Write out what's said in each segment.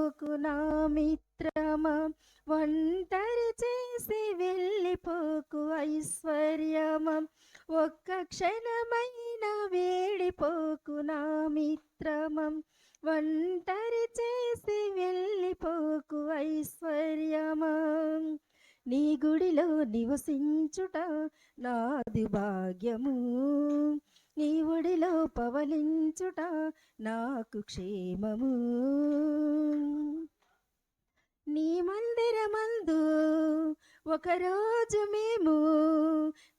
వెళ్ళిపోకు నా మిత్రమా, ఒంటరి చేసి వెళ్ళిపోకు ఐశ్వర్యమా, ఒక్క క్షణమైన వేడిపోకు నా మిత్రమా, ఒంటరి చేసి వెళ్ళిపోకు ఐశ్వర్యమా. నీ గుడిలో నివసించుట నాది భాగ్యము, నీ ఒడిలో పవలించుట నాకు క్షేమము. నీ మందిరమందు ఒకరోజు మేము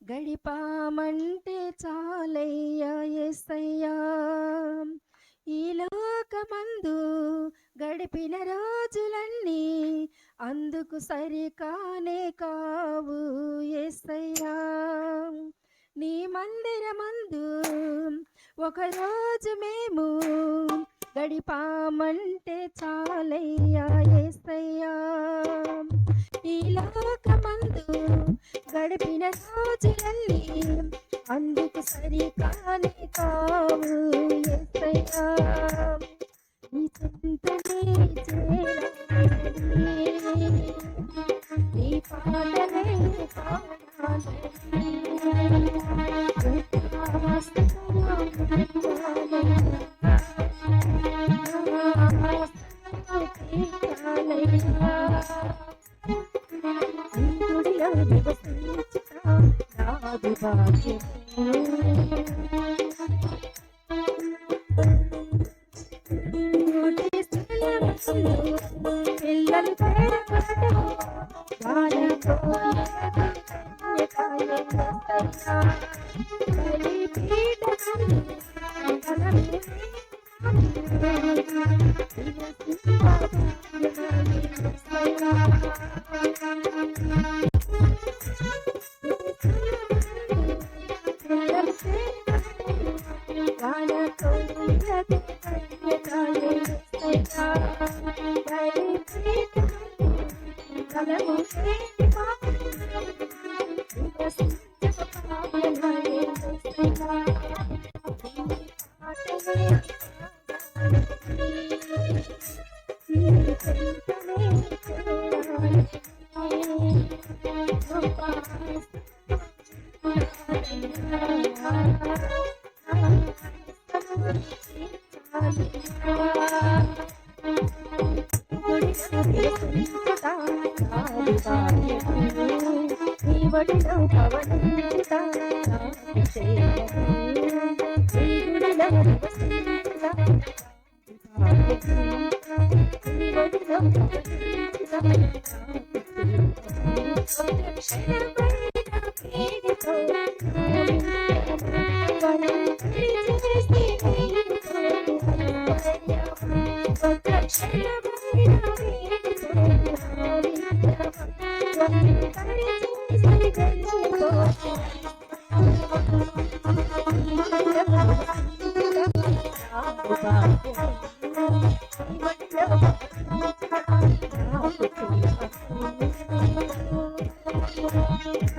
గడిపామంటే చాలయ్యా యేసయ్యా. ఈ లోకమందు గడిపిన రోజులన్నీ అందుకు సరికానే కావు యేసయ్యా. నీ మందిరమందు ఒకరోజు మేము గడిపామంటే చాలయ్యా యేసయ్యా. ఈ లోకమందు గడిపిన రోజులన్నీ అందుకు సరికానే కావు యేసయ్యా. నీ చింతనే చేరాలని, నీ పాటలే పాడాలని, పిల్లలు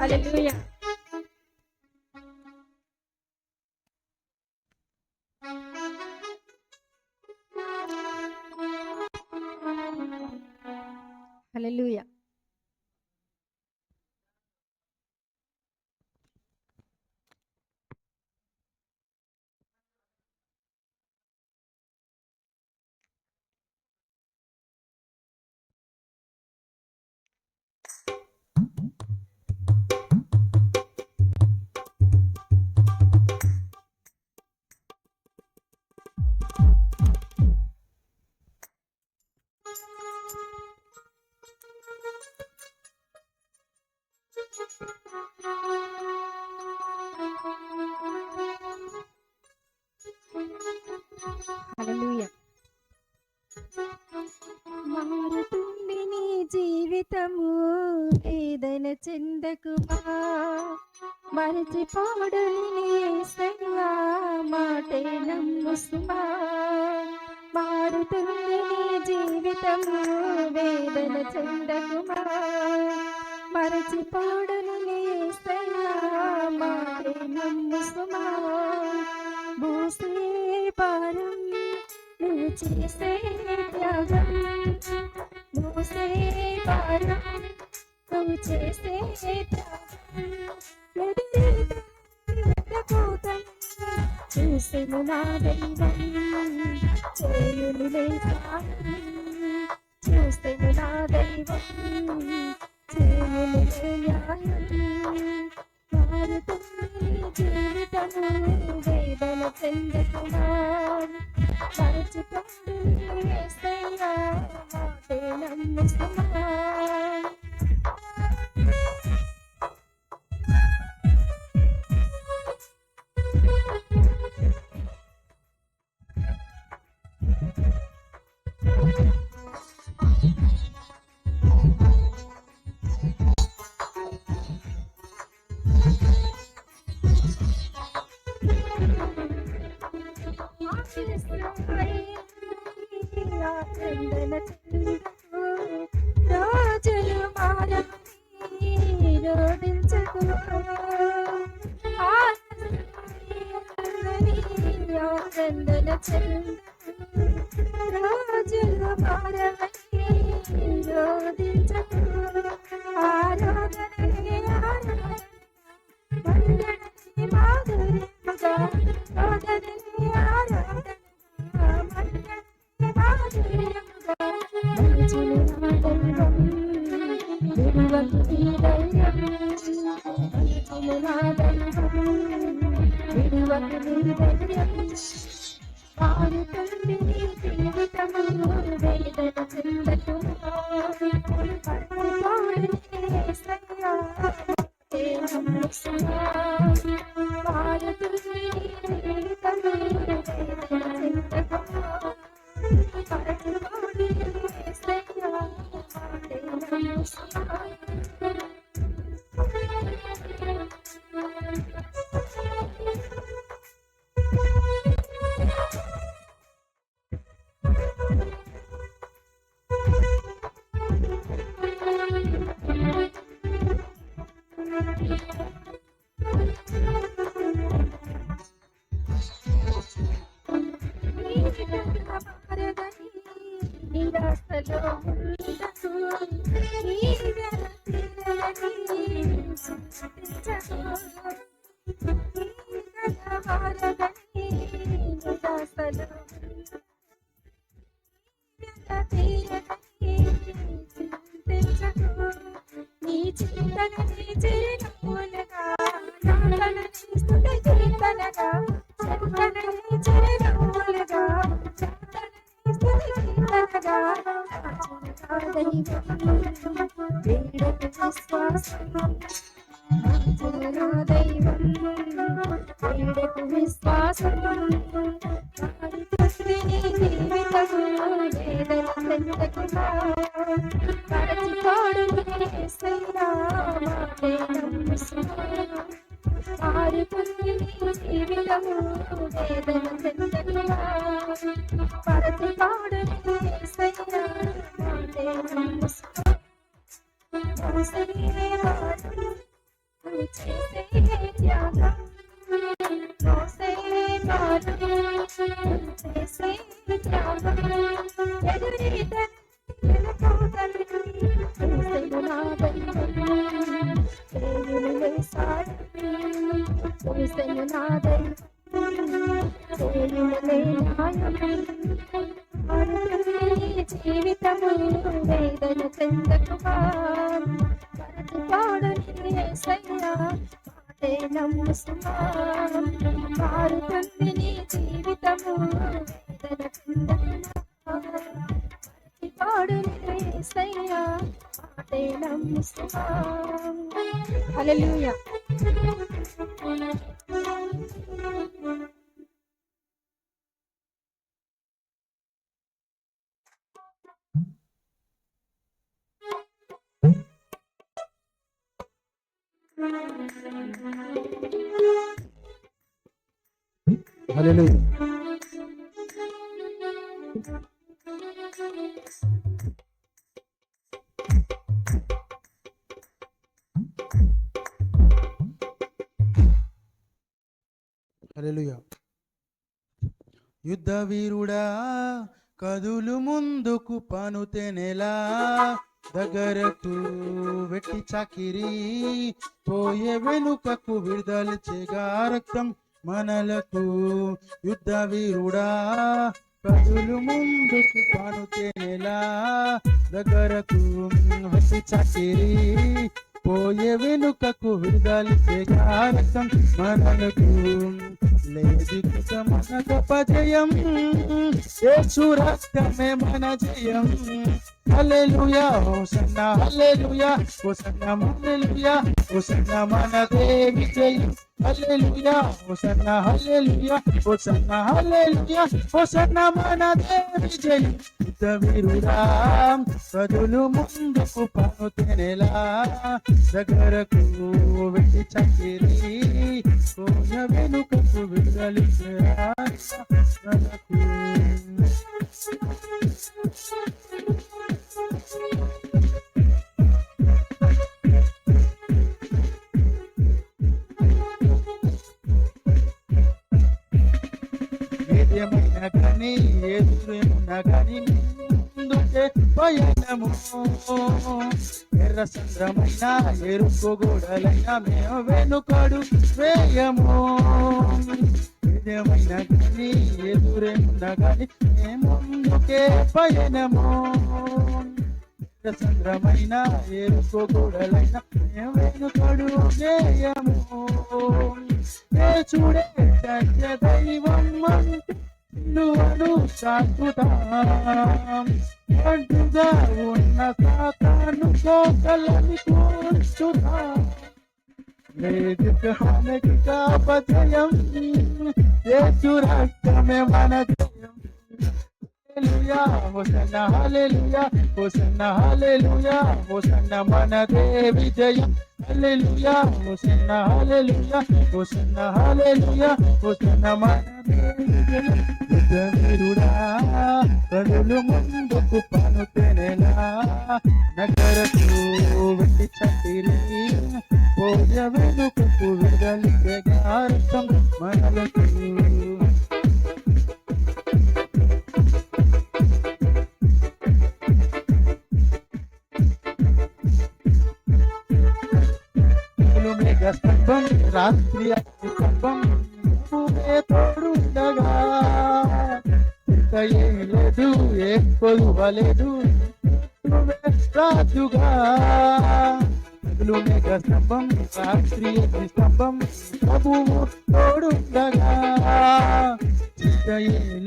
హల్లెలూయా. హల్లెలూయా. హల్లెలూయా. మారుతుంది నీ జీవితము, వేదన చెందకుమా, మరచిపోడని నీ యేసయ్యా మాటే నమ్ము సుమా. మారుతుంది నీ జీవితము, వేదన చెందకుమా, మరచిపోడని నీ యేసయ్యా మాటే నమ్ము సుమా. మోసే భారం నువ్వు చేసే త్యాగం మోసే భారం నువ్వు చేసే త్యాగం చూసెను నా దైవం చేయునులే చూసెను నా దైవం చేయునులే న్యాయం మారుతుంది జీవితము వేదన చెందుతున్నా మరచిపోయి యేసయ్యా మాటే నమ్ముతున్నా రాజులు మారని రోధించకు ఆనందన చంద్ర రాజులు మారని రోధించకు ఆరాధనే ఆరాధన వందననే మాధుర్యముగా రోదననే ఆరాధన జీవితము వేదన చెందకుమా పాడని యేసయ్యా మాటే నమ్ముసుమా మారుతుంది నీ జీవితము వేదన చెందకుమా పాడని యేసయ్యా మాటే నమ్ముసుమా. హల్లెలూయా. హల్లెలూయా. హల్లెలూయా. యుద్ధ వీరుడా కదులు ముందుకు పనుతెనెలా దగ్గరకు వెట్టి చాకిరి పోయే వెనుకకు విడుదలచేగా రక్తం మనలకు యుద్ధ వీరుడా కదులు ముందుకు పనుతెనెలా దగ్గరకు వెట్టి చాకిరి పోయే వెనుకకు విడుదలచేగా రక్తం మనలకు లేదు మన గొప్ప జయం యేసు రక్తమే మన జయం హల్లెలూయా హోసన్నా హల్లెలూయా హోసన్నా హల్లెలూయా హోసన్నా మన దేవి జయం హల్లెలూయా హోసన్నా హల్లెలూయా హోసన్నా హల్లెలూయా హోసన్నా మన దేవి జయం వీరుడా కదులు ముందుకు పనుతెనెలా దగ్గరకు వెట్టి చక్కిరి కోయ వెనుకకు విడుదలచేగా మనకు ఏదేమైనా కానీ ఎదురేమున్నా కానీ ముందుకే పయనము ఎర్ర సంద్రమైన ఎరుపు గోడలైనా మేము వెనుకడు వేయము ఏదేమైనా కానీ ఎదురేమున్నా కానీ మేము ముందుకే పయనము ఎర్ర సంద్రమైన ఎరుపు గోడలైనా మేము వెనుకడు వేయము చూడే సత్య దైవం నువ్వు సాకుతాం అడ్డుగా ఉన్న సాతాను కోకలని కూర్చుతాం వేదికకి కాపజయం యేసు రక్తమే మన జయం హల్లెలూయా హోసన్నా హల్లెలూయా హోసన్నా హల్లెలూయా హోసన్నా మన దేవి జయం హల్లెలూయా హోసన్నా హల్లెలూయా హోసన్నా హల్లెలూయా హోసన్నా మన దేవి జయం వీరుడా కదులు ముందుకు పనుతెనెలా నగరకు వెట్టి చక్కిరి పోయ వెనుకకు విడుదలచేగా రక్తం మనలకు స్తంభం రాత్రి స్తంభం తోడుండగా లేదు ఏ కొలువలేదు రాజుగా మేఘ స్తంభం రాత్రి స్తంభం ప్రభువు తోడుండగా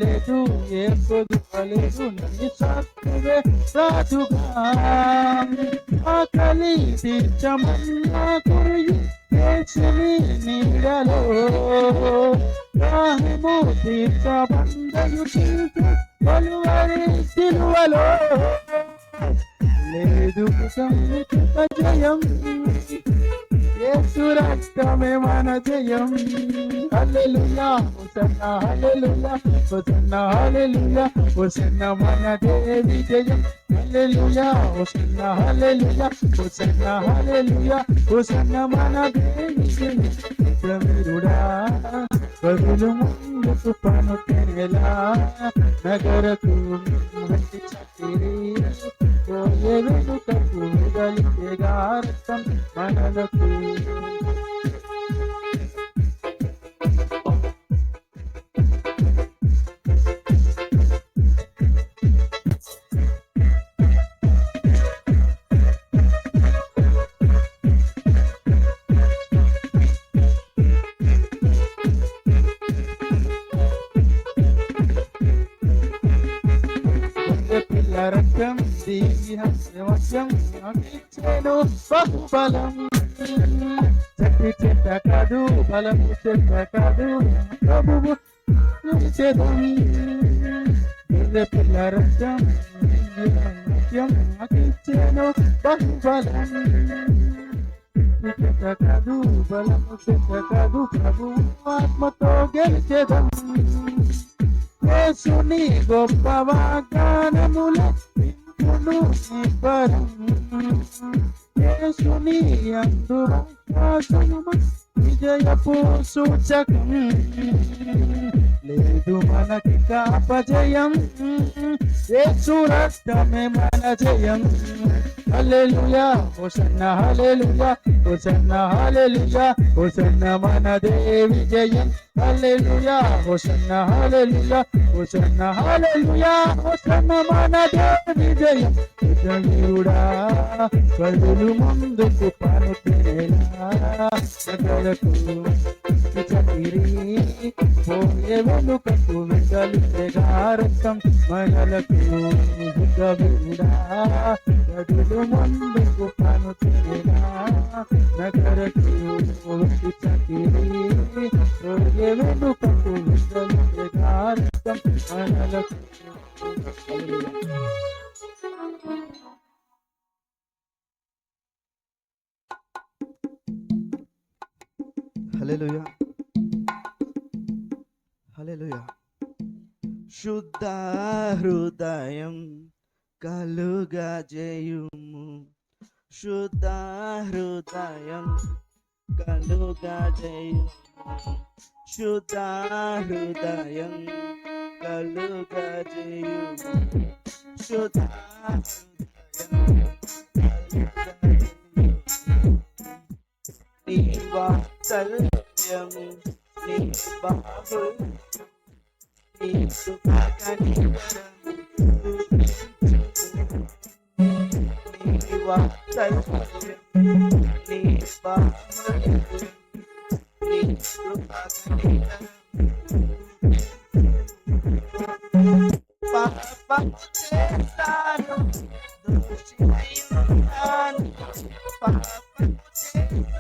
లేదు ఏ కొలువలేదు నిస్సాత్తువే రాజుగా ఆకలి తీర్చమన్నా కొరియు యేసుని నీడలో దాహము తీర్చబందయు కొలువరి సిలువలో లేదు సంయుక్త జయం యేసు రక్తమే మన జయం హల్లెలూయా హోసన్నా హల్లెలూయా హోసన్నా హల్లెలూయా హోసన్నా మన దేవి జయం హల్లెలూయా హోసన్నా హల్లెలూయా హోసన్నా హల్లెలూయా హోసన్నా మన దేవి జయం వీరుడా కదులు ముందుకు పనుతెనెలా నగరకు వెట్టి చక్కిరి పోయే వెనుకకు విడుదలచేగా రక్తం మనలకు రక్తం దీహం ఇచ్చేను బహుబలం శక్తి చెత్త కాదు బలము చెత్త కాదు ప్రభువు పిల్ల రక్తం ఇచ్చేను బహుబలం చెత్త కాదు బలము చెత్త కాదు ప్రభువు ఆత్మతో గెలిచేదం యేసుని గొప్ప వాగ్దానముల యేసుని యందు విజయపు సూచకం లేదు లేదు మనకిక అపజయం, యేసు రక్తమే మన జయం. హల్లెలూయా హోసన్నా హల్లెలూయా, హోసన్నా హల్లెలూయా, హోసన్నా మనదే విజయం. హల్లెలూయా హోసన్నా హల్లెలూయా, హోసన్నా హల్లెలూయా, హోసన్నా మనదే విజయం. యుద్ధవీరుడా కదులు ముందుకు పనుకునేలా, నగరకు చకిరి పోయే వెనుకకు వెంగలిగా రక్తం మనలకు. యుద్ధవీరుడా కదులు ముందుకు పనుకునేలా, నగరకు చకిరి పోయే వెనుకకు వెంగలిగా రక్తం మనలకు. హల్లెలూయా హల్లెలూయా. శుద్ధ హృదయం కలుగా చేయుము, శుద్ధ హృదయం కలుగా చేయుము, శుద్ధ హృదయం కలుగా చేయుము, శుద్ధ హృదయం కలుగా చేయుము. నీ వాత్సల్యము నీ బాహుల్యము నీ కృపా కనికరము, నీ వాత్సల్యము నీ బాహుల్యము నీ కృపా కనికరము. పాపము చేశాను దోషినై ఉన్నాను, పాపము చేశాను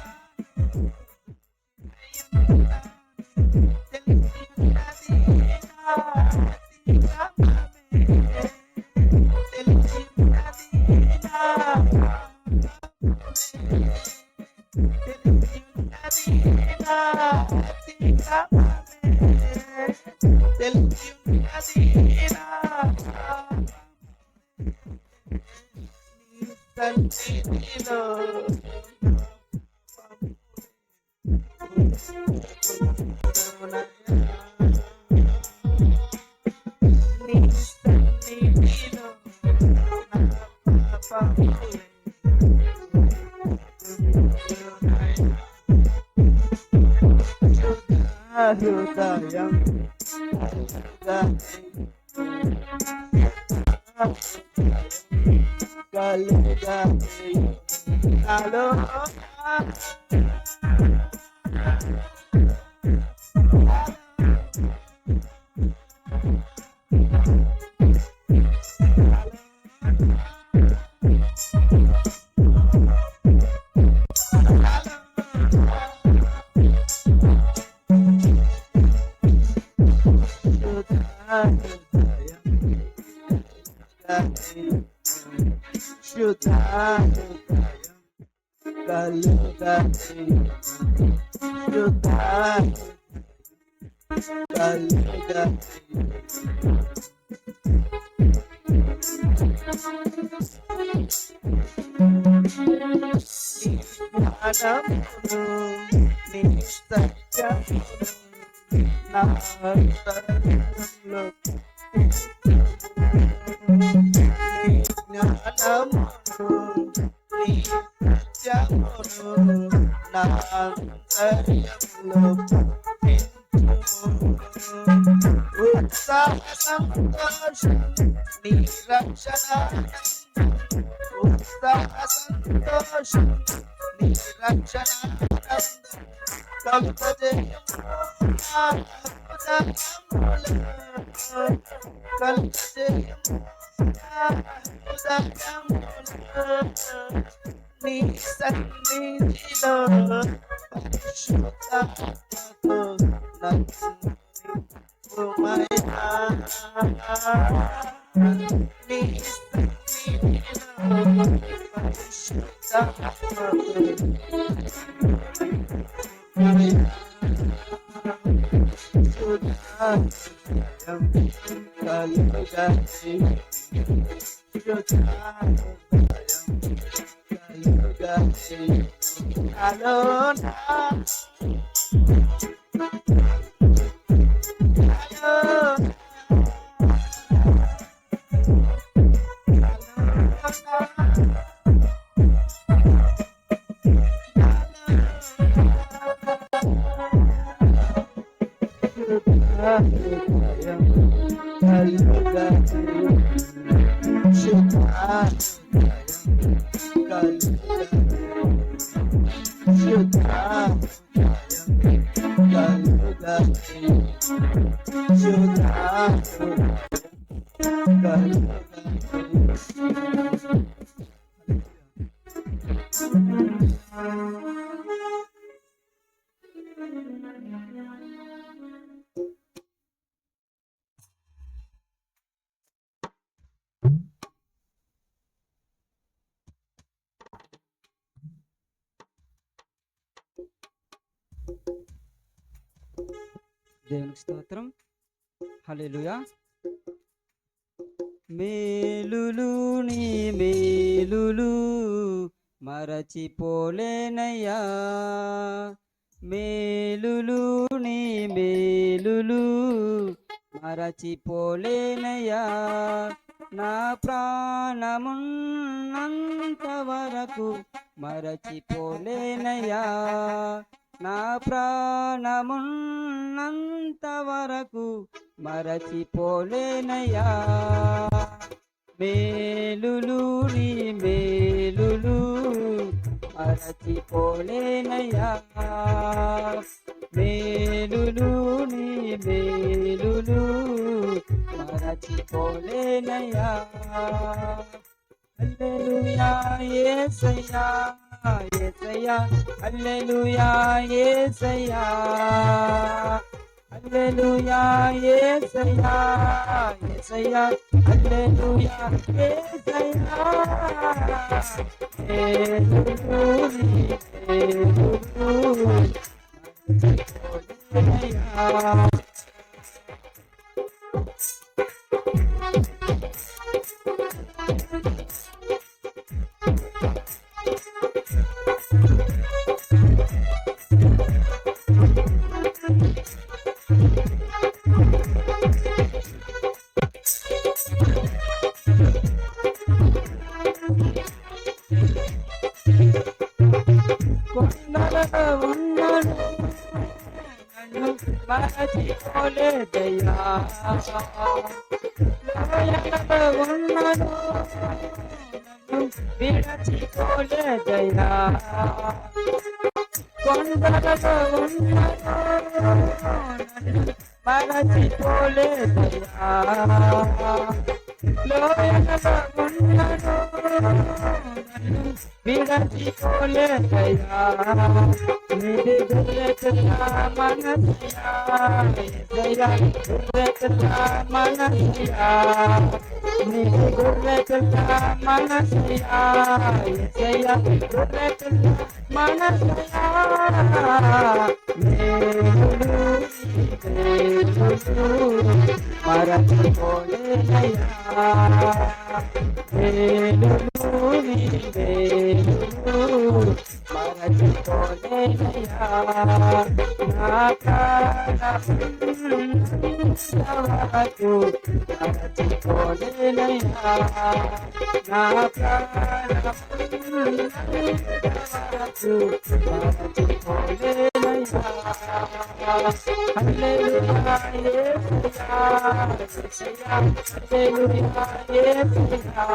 హృదయం కలుగా హలో శుద్ధ కలుగా శుద్ధ కలుగా జ్ఞానమును నీ సత్యమును నా హృదయంలో జ్ఞానమును నీ సత్యమును నా అంతర్యములో ఉత్సాహ సంతోషం నీ రక్షణ, ఉత్సాహ సంతోషం నీ రక్షణ కల్పజేయము కల్పజేయము నీ సన్నిధిలో పరిశుద్ధాత్మతో నన్నుమయా నీ సన్నిధిలో Hello. హృదయం కలుగా శుద్ధ హృదయం కలుగా శుద్ధ కలుగా శుద్ధ కలుగా దేవునికి స్తోత్రం. హల్లెలూయా. మేలులు నీ మేలులు మరచిపోలేనయ్యా, మేలులు నీ మేలులు మరచిపోలేనయ్యా, నా ప్రాణమున్నంత వరకు మరచిపోలేనయ్యా, నా ప్రాణమున్నంత వరకు మరచిపోలేనయ్యా, మేలులు నీ మేలులు మరచిపోలేనయ్యా, మేలులు నీ మేలులు మరచిపోలేనయ్యా. హల్లెలూయా యేసయ్యా యేసయ్యా, హల్లెలూయా యేసయ్యా, హల్లెలూయా యేసయ్యా యేసయ్యా, హల్లెలూయా యేసయ్యా, మేలులు నీ మేలులు మరచిపోలేనయ్యా. కొండలలో ఉన్నాను నన్ను మరచిపోలేదయ్యా, లోయలలో ఉన్నాను నన్ను విడచిపోలేదయ్యా, కొండలలో ఉన్నాను నన్ను మరచిపోలేదయ్యా, లోయలలో ఉన్నాను నన్ను విడచిపోలేదయ్యా, నిధి గుర్రెతున్నా మనసయ్యా యేసయ్యా, గుర్రెతున్నా మనసయ్యా, నిధి గుర్రెతున్నా మనసయ్యా యేసయ్యా, గుర్రెతున్నా మనసయ్యా, మేలులు మేలులు మరచిపోలేనయ్యా, మేలులు నీ మేలులు మరచిపోలేనయ్యా, నా ప్రాణమున్నంతవరకు మరచిపోలేనయ్యా, నా ప్రాణమున్నంతవరకు మరచిపోలేనయ్యా. హల్లెలూయా యేసయ్యా యేసయ్యా, హల్లెలూయా యేసయ్యా,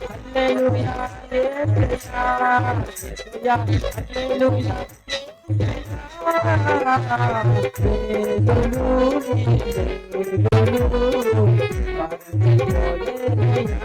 హల్లెలూయా యేసయ్యా యేసయ్యా, హల్లెలూయా మేలులు నీ మేలులు మరచిపోలేనయ్యా.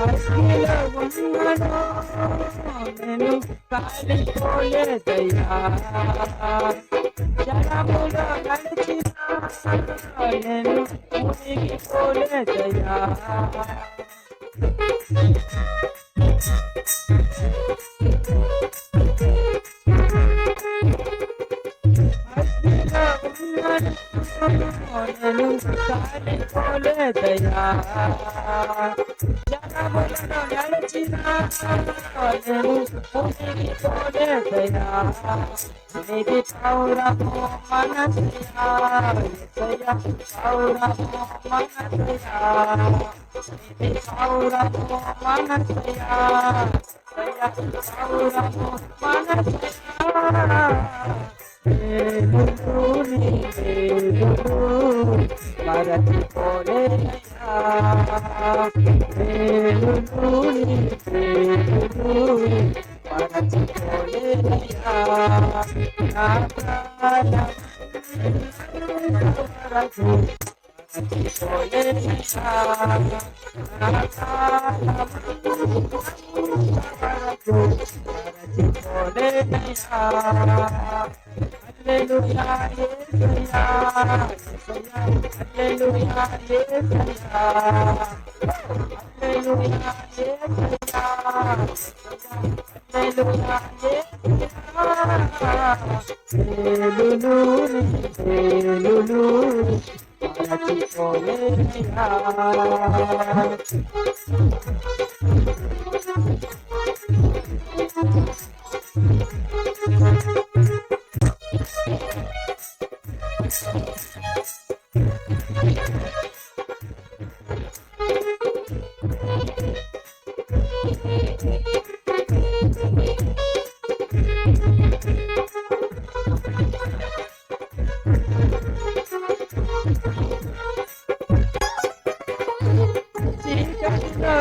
అగ్నిలో ఉన్నాను నేను కాలిపోలేదయ్యా, జలములో నడిచినా నేను మునిగిపోలేదయ్యా, అగ్నిలో ఉన్నాను నేను సాగిపోలేదయ్యా జగములను నడిచిన నేను మునిగిపోలేదయ్యా నిధి పౌరము మనసయ్యా పౌరము మనసయ్యా నిధి పౌరము మనసయ్యా పౌరము మనసయ్యా మరచిపోలేనయ్యా మరచిపోలేనయ్యా నా ప్రాణం వరకు మరచిపోలేనయ్యా నా ప్రాణం వరకు మరచిపోలేనయ్యా Hallelujah, Yesaya, Hallelujah, Yesaya, Hallelujah, Yesaya, Hallelujah,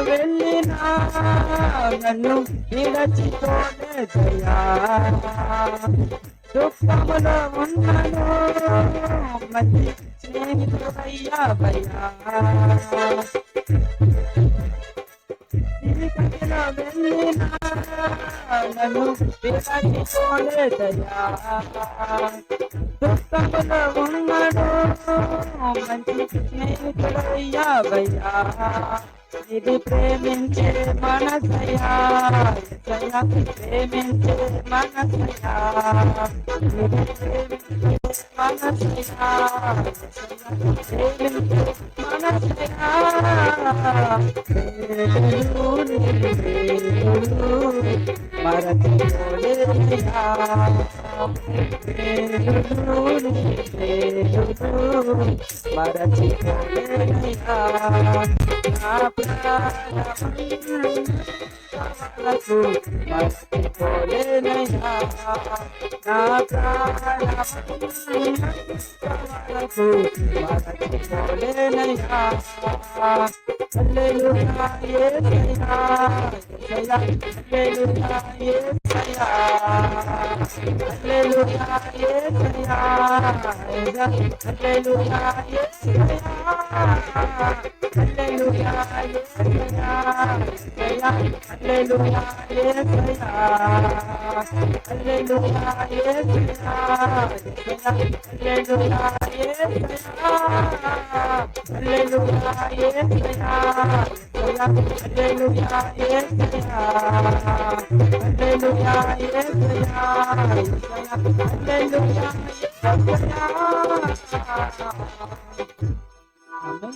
వెళ్ళినా నన్ను విడచిపోలేదయ్యా దుఃఖములో ఉన్నాను మంచి స్నేహితుడయ్యావయ్యా చీకటిలో వెళ్ళినా నన్ను విడచిపోలేదయ్యా దుఃఖములో ఉన్నాను మంచి స్నేహితుడయ్యావయ్యా ఇది ప్రేమించే మనసయ్యా ప్రేమించే మనసయ్యా ఇది ప్రేమించే మనసయ్యా ప్రేమించే మనసయ్యా మరచిపోలేనయ్యా మరచిపోలేనయ్యా నా ప్రాణములకు మరచిపోలేనయ్యా నా ప్రాణములకు మరచిపోలేనయ్యా హల్లెలూయా యేసయ్యా హల్లెలూయా యేసయ్యా హల్లెలూయా యేసయ్యా హల్లెలూయా యేసయ్యా Hallelujah, Yesaya, Hallelujah, Yesaya, Hallelujah, Yesaya, Hallelujah, Yesaya, Hallelujah, Yesaya, Hallelujah, Yesaya, Hallelujah, Yesaya, Hallelujah, Yesaya. Amen.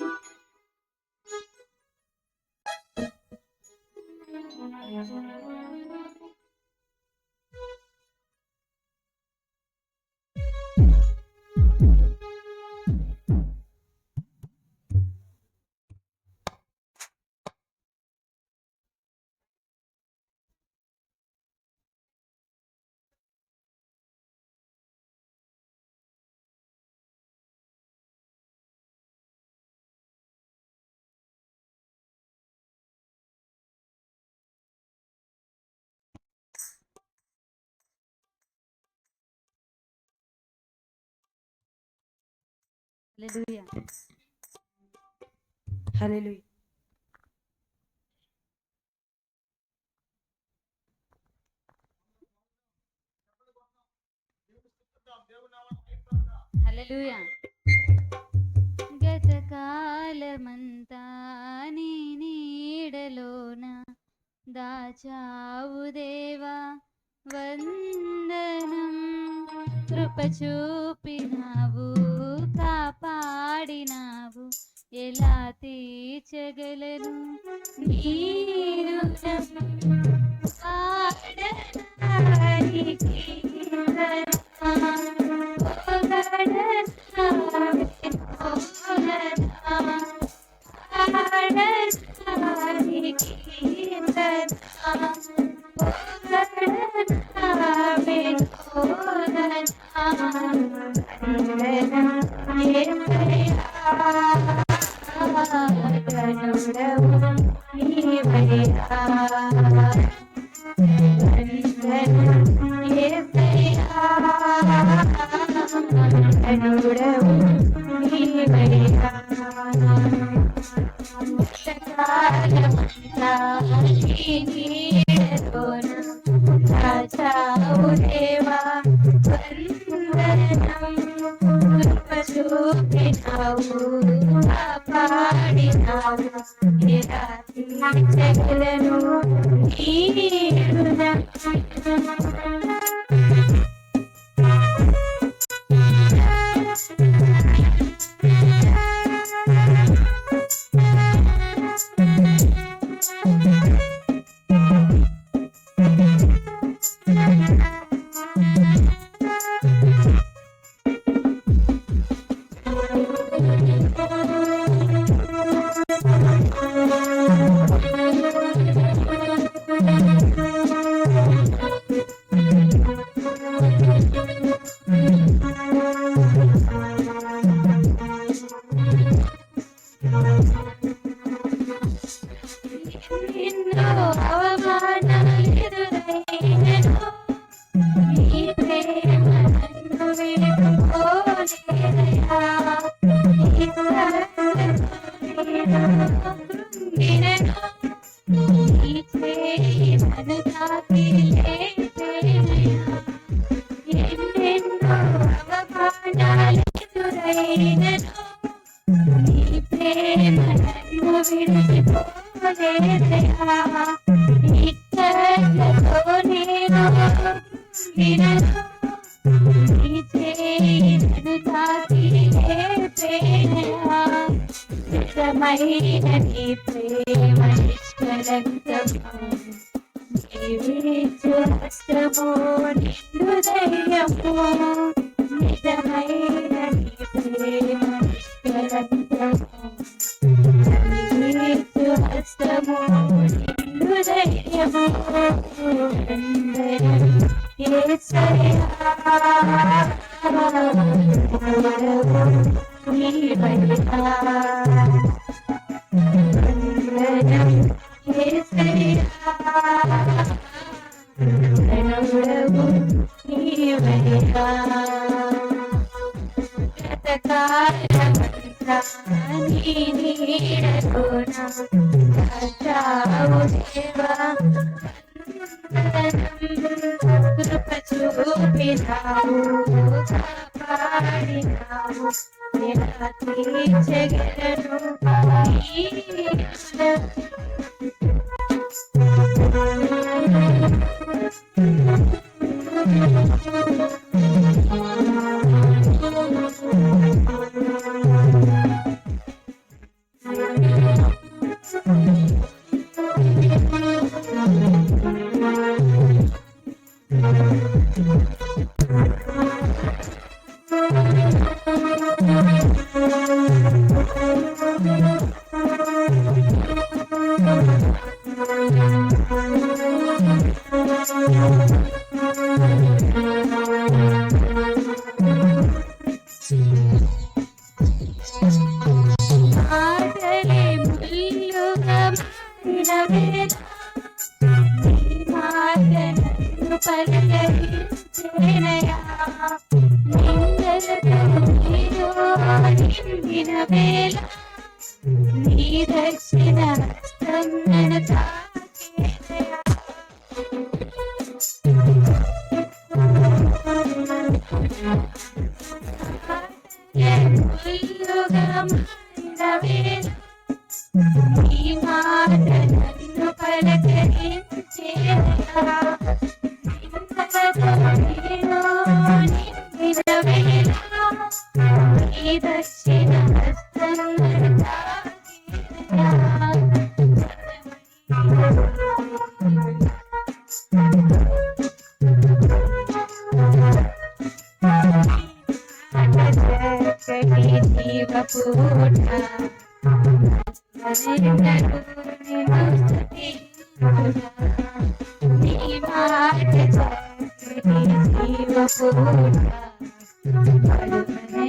హల్లెలూయా హల్లెలూయా హల్లెలూయా గతకాలమంతా నీ నీడలోన దాచావు దేవా వందనం కృప చూపినావు కా Thank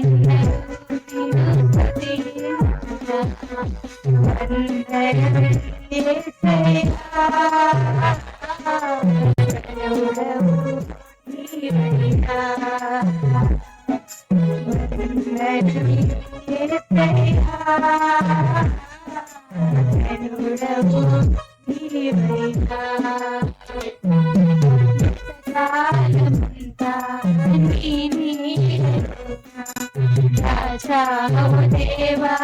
you. దేవా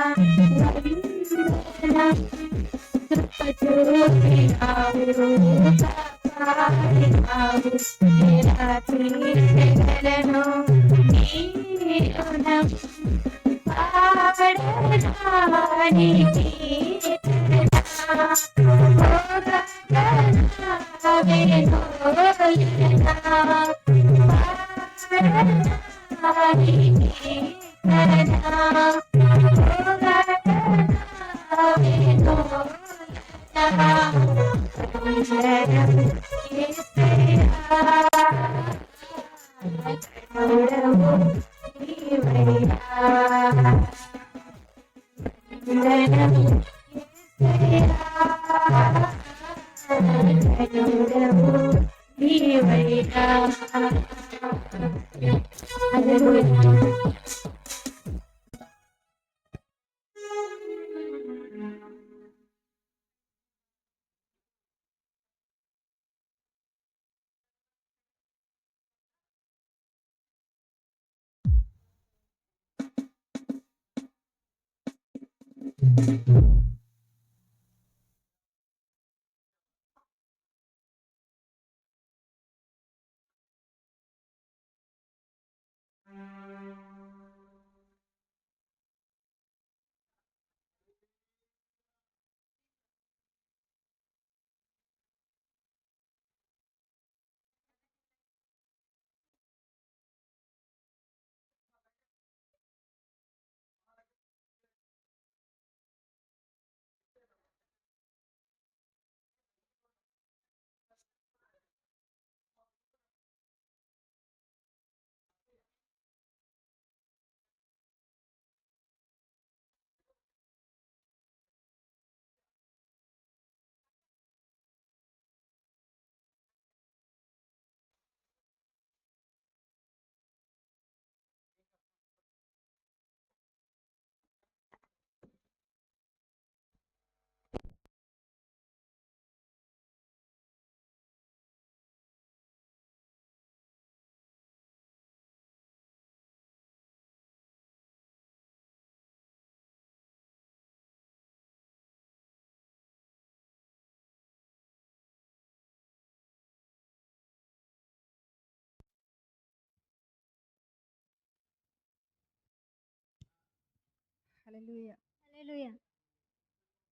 హల్లెలూయా. హల్లెలూయా.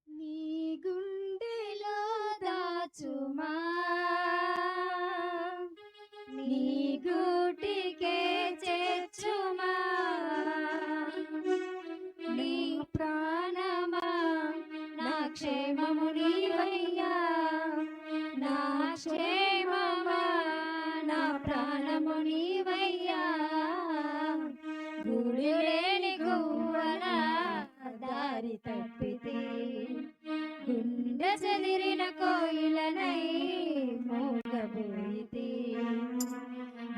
నీ గుండెలో దాచుమా, నీ గూటికే చేర్చుమా, నీ ప్రాణమా నా క్షేమము నీవయ్యా, నా క్షేమమా నా ప్రాణము నీవయ్యా. గుడిలేని గువ్వల దారి తప్పితే, గుండె చెదిరిన కోయిలనై మోగబోయితే.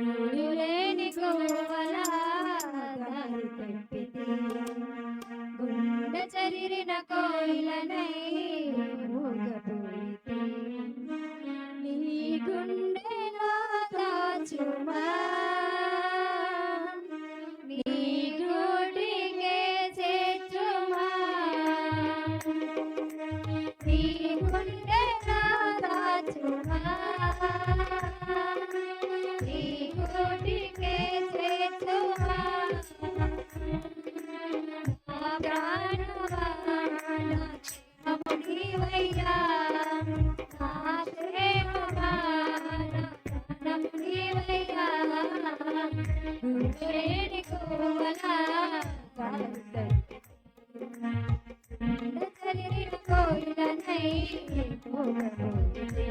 గుడిలేని గువ్వల దారి తప్పితే, గుండె చెదిరిన కోయిలనై మోగబోయితే. నీ గుండెలో దాచుమా, నీ గూటికే చేర్చుమా, నీ గుండెలో దాచుమా, నీ గూటికే చేర్చుమా. నా ప్రాణమా నా క్షేమము నీవయ్యా, నా క్షేమమా నా ప్రాణము నీవయ్యా. గుడిలేని గువ్వల దారి తప్పితే, గుండె చెదిరిన కోయిలనై మోగబోయితే.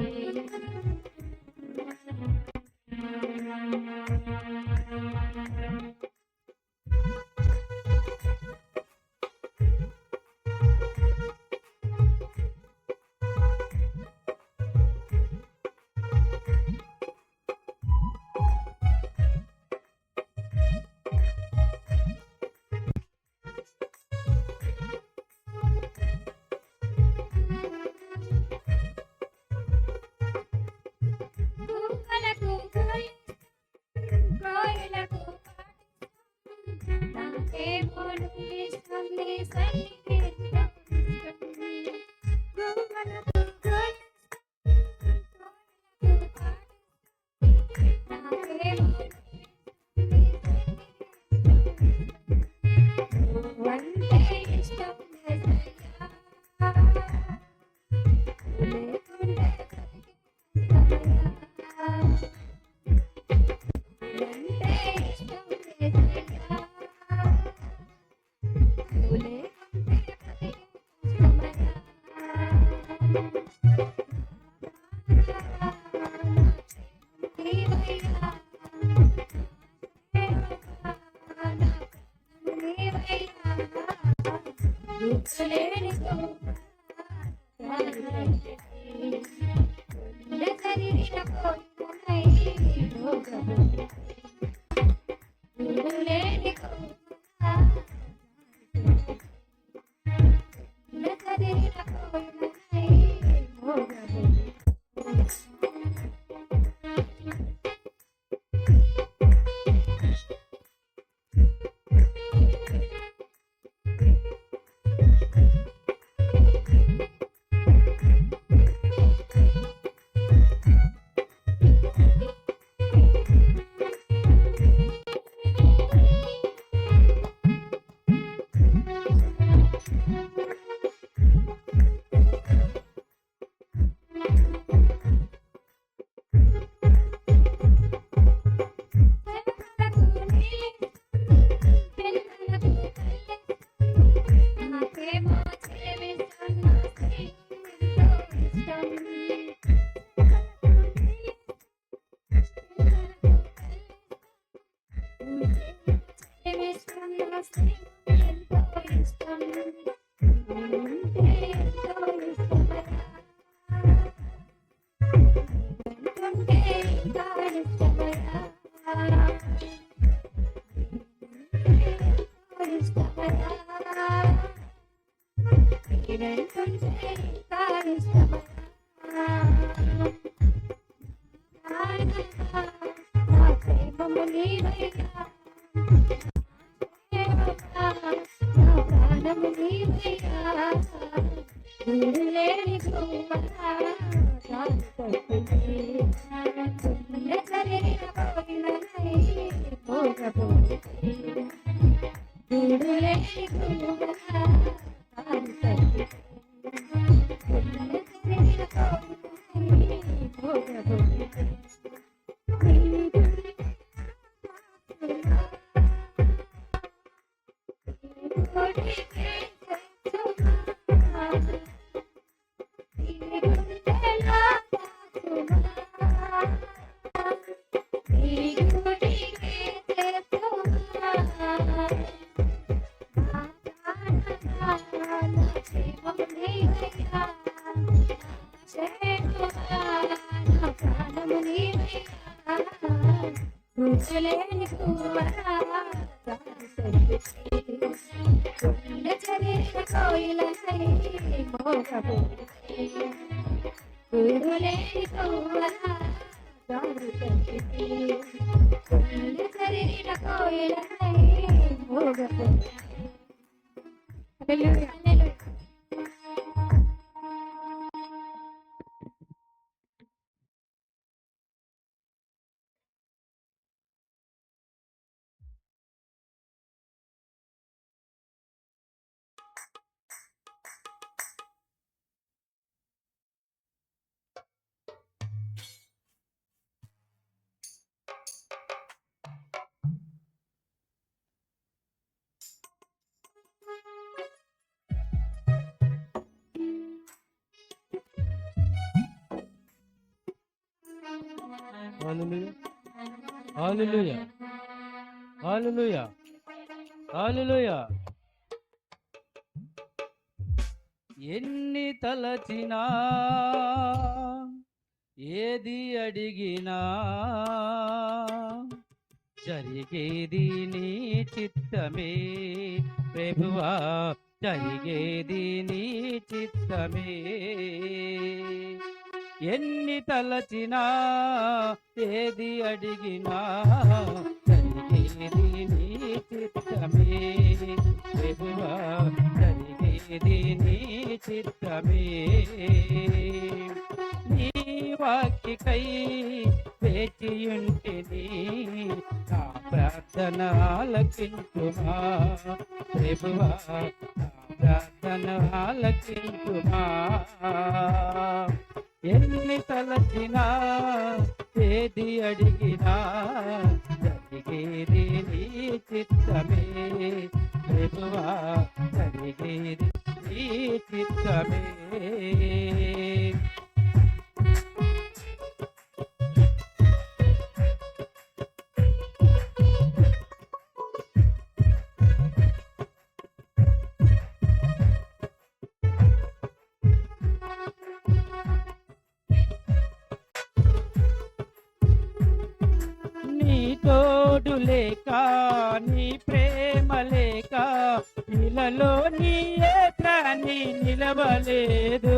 Hallelujah. Hallelujah. Hallelujah. Hallelujah. ఎన్ని తలచినా ఏది అడిగినా జరిగేది నీ చిత్తమే ప్రభువా, జరిగేది నీ చిత్తమే. ఎన్ని తలచినా ఏది అడిగినా జరిగేది నీ చిత్తమే ప్రభువా, జరిగేది నీ చిత్తమే నీ వాక్యకై వేచియుంటిని నా ప్రార్థన ఆలకించుమా ప్రభువా నా ప్రార్థన ఆలకించుమా ఎన్ని తలచినా ఏది అడిగినా జరిగేది నీ చిత్తమే ప్రభువా జరిగేది నీ చిత్తమే నీ తోడు లేక నీ ప్రేమ లేక ఇలలో నీ ఏత్రాన్ని నిలవలేదు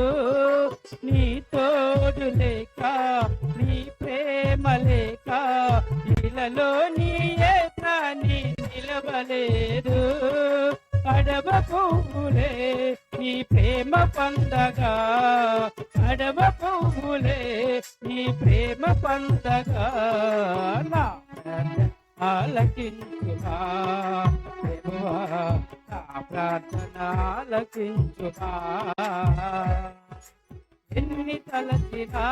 నీ తోడు లేక నీ ప్రేమ లేక ఇలలో నీ ఏత్రాన్ని నిలవలేదు అడవ పువ్వులే నీ ప్రేమ పందగా అడవ పువ్వులే నీ ప్రేమ పందగా నా ఆలకించుమా ప్రభువా నా ప్రార్థన ఆలకించుమా ఎన్ని తలచినా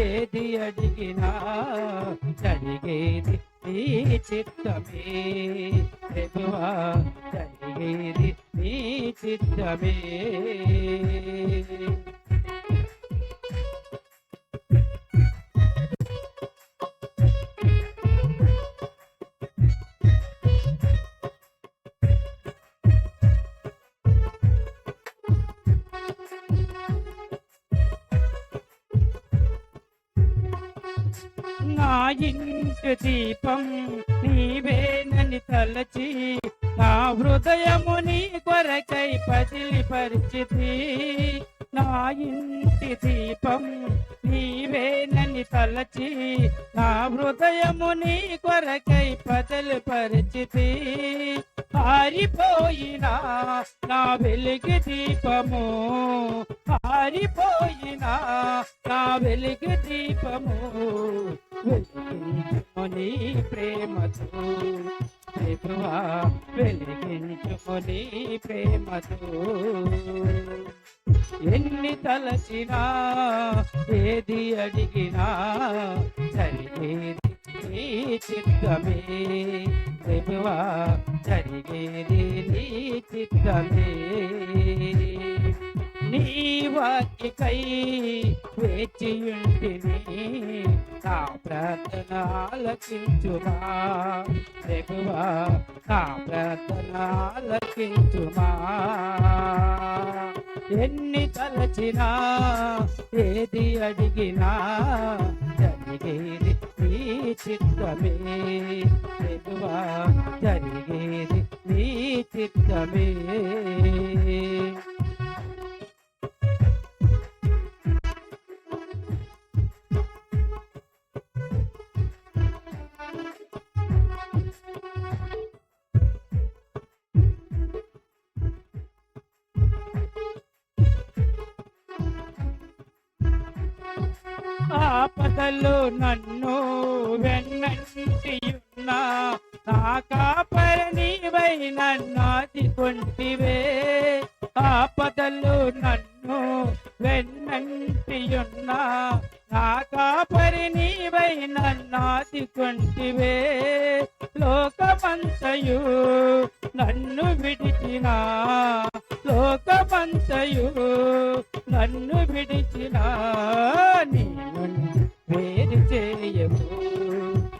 ఏది అడిగినా జరిగేది నీ చిత్తమే ప్రభువా జరిగేది నీ చిత్తమే నా ఇంటి దీపం నీవేనని తలచి నా హృదయము నీ కొరకై పదిలి పరిచితి నా ఇంటి దీపం నీవేనని తలచి నా హృదయము నీ కొరకై పదిలి పరిచితి ఆరిపోయినా నా వెలుగు దీపము ఆరిపోయినా నా వెలుగు దీపము వెలిగించుము నీ ప్రేమతో ప్రభువా వెలిగించుము నీ ప్రేమతో ఎన్ని తలచినా ఏది అడిగినా జరిగేది నీ చిత్తమే ప్రభువా జరిగేది నీ చిత్తమే నీ వాక్యకై వేచియుంటిని నా ప్రార్థన ఆలకించుమా ప్రభువా నా ప్రార్థన ఆలకించుమా ఎన్ని తలచినా ఏది అడిగినా జరిగేది నీ చిత్తమే ప్రభువా జరిగేది నీ చిత్తమే ఆపదలో నన్ను వెన్నంటియున్నా నా కాపరి నీవై నన్ను ఆదుకొంటివే ఆపదలో నన్ను వెన్నంటియున్నా నా కాపరి నీవై నన్ను ఆదుకొంటివే లోకమంతయు నన్ను విడిచినా లోకమంతయు నన్ను విడిచినా నీ నుండి వేరు చేయవు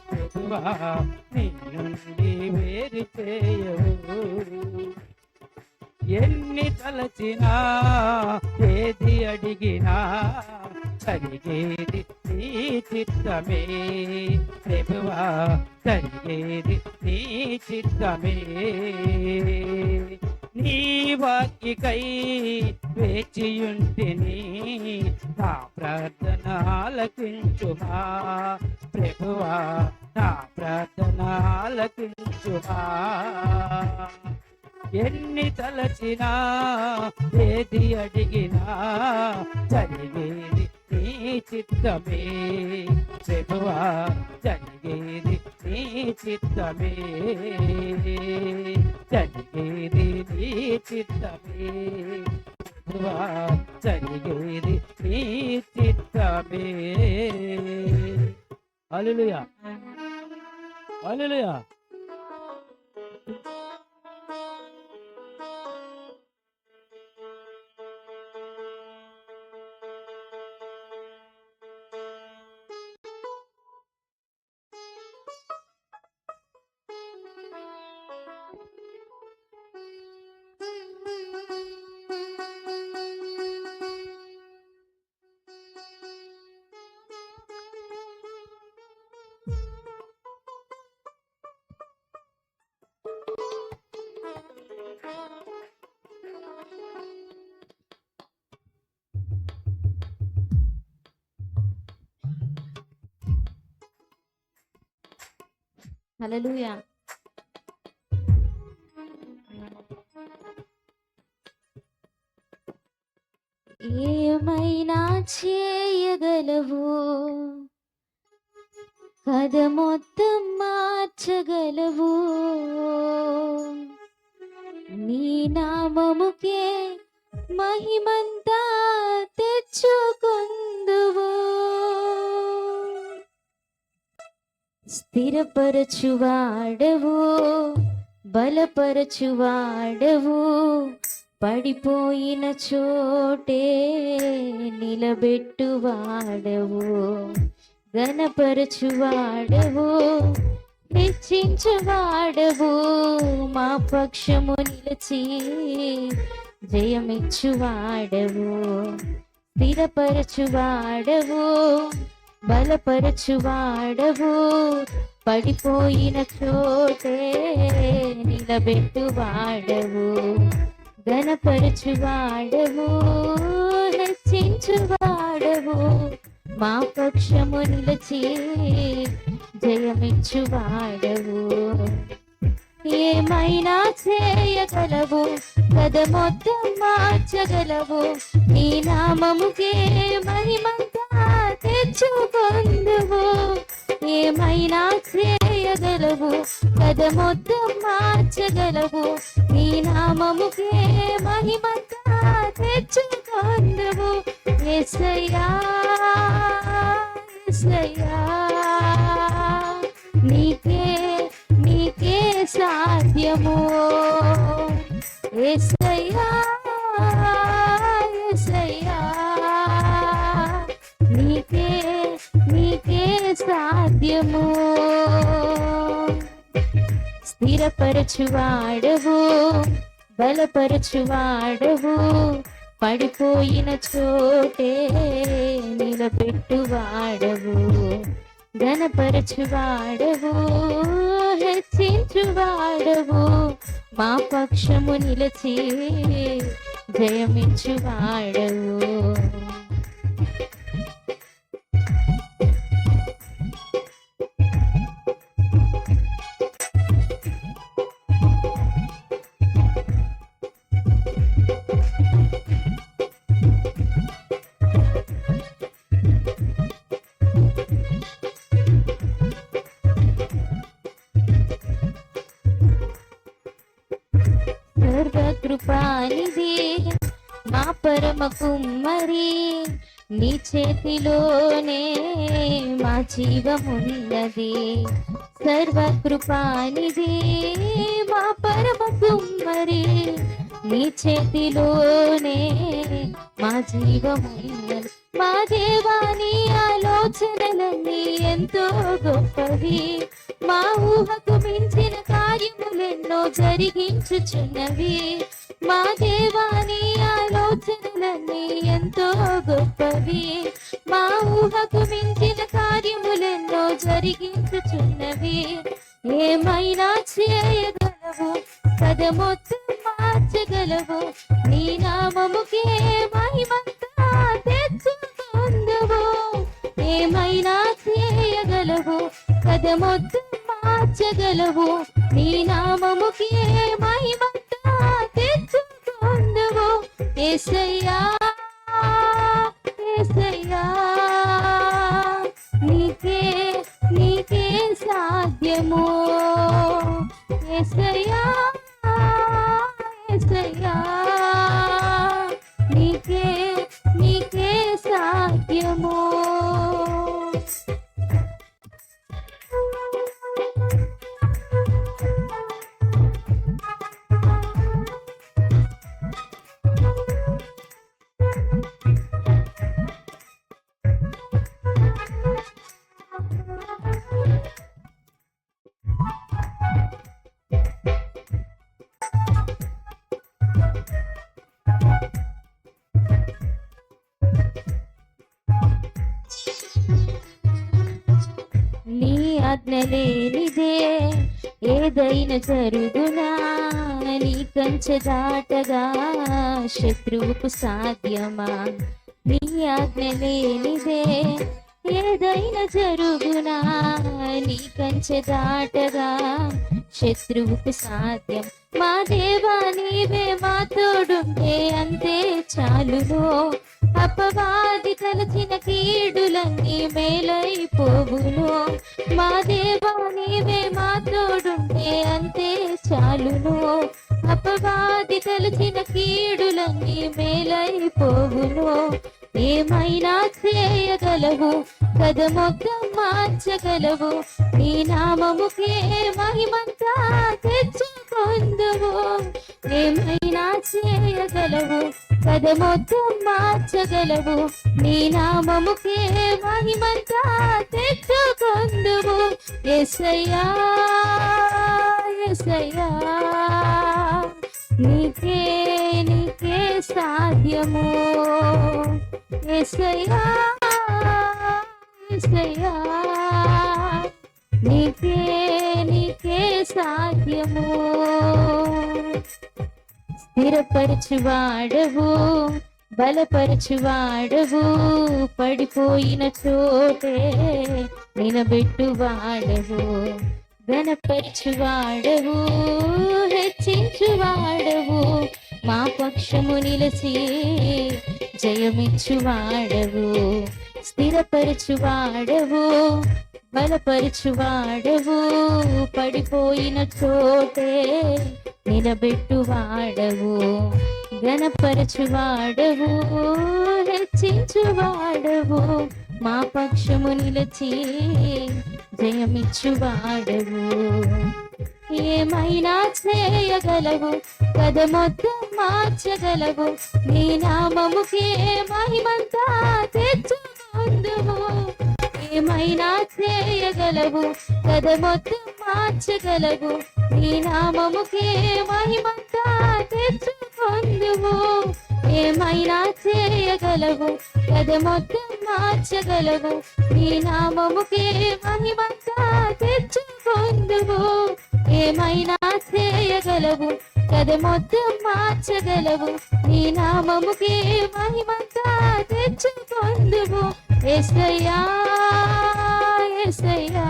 ప్రభువా నీ నుండి వేరు చేయవు ఎన్ని తలచినా ఏది అడిగినా జరిగేది నీ చిత్తమే ప్రభువా జరిగేది నీ చిత్తమే నీ వాక్యకై వేచియుంటిని నా ప్రార్థన ఆలకించుమా ప్రభువా నా ప్రార్థన ఆలకించుమా ఎన్ని తలచినా ఏది అడిగినా జరిగేది నీ చిత్తమే ప్రభువా, జరిగేది నీ చిత్తమే, జరిగేది నీ చిత్తమే ప్రభువా, జరిగేది నీ చిత్తమే. హల్లెలూయా, హల్లెలూయా. హల్లెలూయా. ఏమైనా చేయగలవు, కథ మొత్తం మార్చగలవు, నీ నామముకే మహిమంతా తెచ్చుకొందువు. స్థిరపరచువాడవు, బలపరచువాడవు, పడిపోయిన చోటే నిలబెట్టువాడవు, ఘనపరచువాడవు, హెచ్చించువాడవు, మా పక్షము నిలిచి జయమిచ్చువాడవు. స్థిరపరచువాడవు, బలపరచువాడవు, పడిపోయిన చోటే నిలబెట్టువాడవు, ఘనపరచువాడవు, హెచ్చించువాడవు, మా పక్షము నిలిచి జయమిచ్చువాడవు. ఏమైనా చేయగలవు, కథ మొత్తం మార్చగలవు, నీ నామముకే మహిమంతా తెచ్చుకొందువు. ఏమైనా చేయగలవు, కథ మొత్తం మార్చగలవు, నీ నామముకే మహిమంతా తెచ్చుకొందువు. యేసయ్యా, యేసయ్యా, నీకే నీకే సాధ్యము. యేసయ్యా, యేసయ్యా, నీకే నీకే సాధ్యము. స్థిరపరచువాడవు, బలపరచువాడవు, పడిపోయిన చోటే నిలబెట్టువాడవు, ఘనపరచువాడవు, హెచ్చించువాడవు, మా పక్షము నిలిచి జయమిచ్చువాడవు. సర్వకృపానిధి మా పరమ కుమ్మరి, నీ చేతిలోనే మా జీవమున్నది. సర్వకృపానిధి మా పరమ కుమ్మరి, నీ చేతిలోనే మా జీవమున్నది. మా దేవాని ఆలోచనలన్నీ ఎంతో గొప్పవి, మా ఊహకు మించిన కార్యములెన్నో జరిగించుచున్నవి. మా దేవాని ఆలోచనలన్నీ ఎంతో గొప్పవి, మా ఊహకు మించిన కార్యములెన్నో జరిగించుచున్నవి. ఏమైనా చేయగలవు, కథ మొత్తం మార్చగలవు, నీ నామముకే మహిమంతా తెచ్చుకొందువు. ఏమైనా చేయగలవు, కథ మొత్తం మార్చగలవు, నీ నామముకే మహిమంతా యేసయ్యా యేసయ్యా నీకే నీకే సాధ్యము యేసయ్యా యేసయ్యా నీకే నీకే సాధ్యము నీ ఆజ్ఞ లేనిదే ఏదైనా జరుగునా నీ కంచె దాటగా శత్రువుకు సాధ్యమా నీ ఆజ్ఞ లేనిదే ఏదైనా జరుగునా నీ కంచె దాటగా శత్రువుకు సాధ్యం మా దేవా నీవే మా తోడుంటే అంతే చాలును అపవాది తలచిన కీడులన్నీ మేలైపోవును మా దేవా నీవే మా తోడుంటే అంతే చాలును అపవాది తలచిన కీడులన్నీ మేలైపోవును ఏమైనా చేయగలవు కథ మొత్తం మార్చగలవు నీ నామముకే మహిమంతా తెచ్చుకొందువు ఏమైనా చేయగలవు కథ మొత్తం మార్చగలవు నీ నామముకే మహిమంతా తెచ్చుకొందువు యేసయ్యా యేసయ్యా నీకే నీకే సాధ్యము యేసయ్యా యేసయ్యా నీకే నీకే సాధ్యము స్థిరపరచువాడవు బలపరచువాడవు పడిపోయిన చోటే నిలబెట్టువాడవు ఘనపరచువాడవు హెచ్చించువాడవు మా పక్షము నిలిచి జయమిచ్చువాడవు స్థిరపరచువాడవు బలపరచువాడవు పడిపోయిన చోటే నిలబెట్టువాడవు ఘనపరచువాడవు హెచ్చించువాడవు మా పక్షము నిలిచి జయమిచ్చువాడవు ఏమైనా చేయగలవు కథ మొత్తం మార్చగలవు నీ నామముకే మహిమంతా తెచ్చుకొందువు ఏమైనా చేయగలవు కథ మొత్తం మార్చగలవు నీ నామముకే మహిమంతా తెచ్చుకొందువు ఏమైనా చేయగలవు కథ మొత్తం మార్చగలవు నీ నామముకే మహిమంతా తెచ్చుకొందువు ఏమైనా చేయగలవు కథ మొత్తం మార్చగలవు నీ నామముకే మహిమంతా తెచ్చుకొందువు యేసయ్యా యేసయ్యా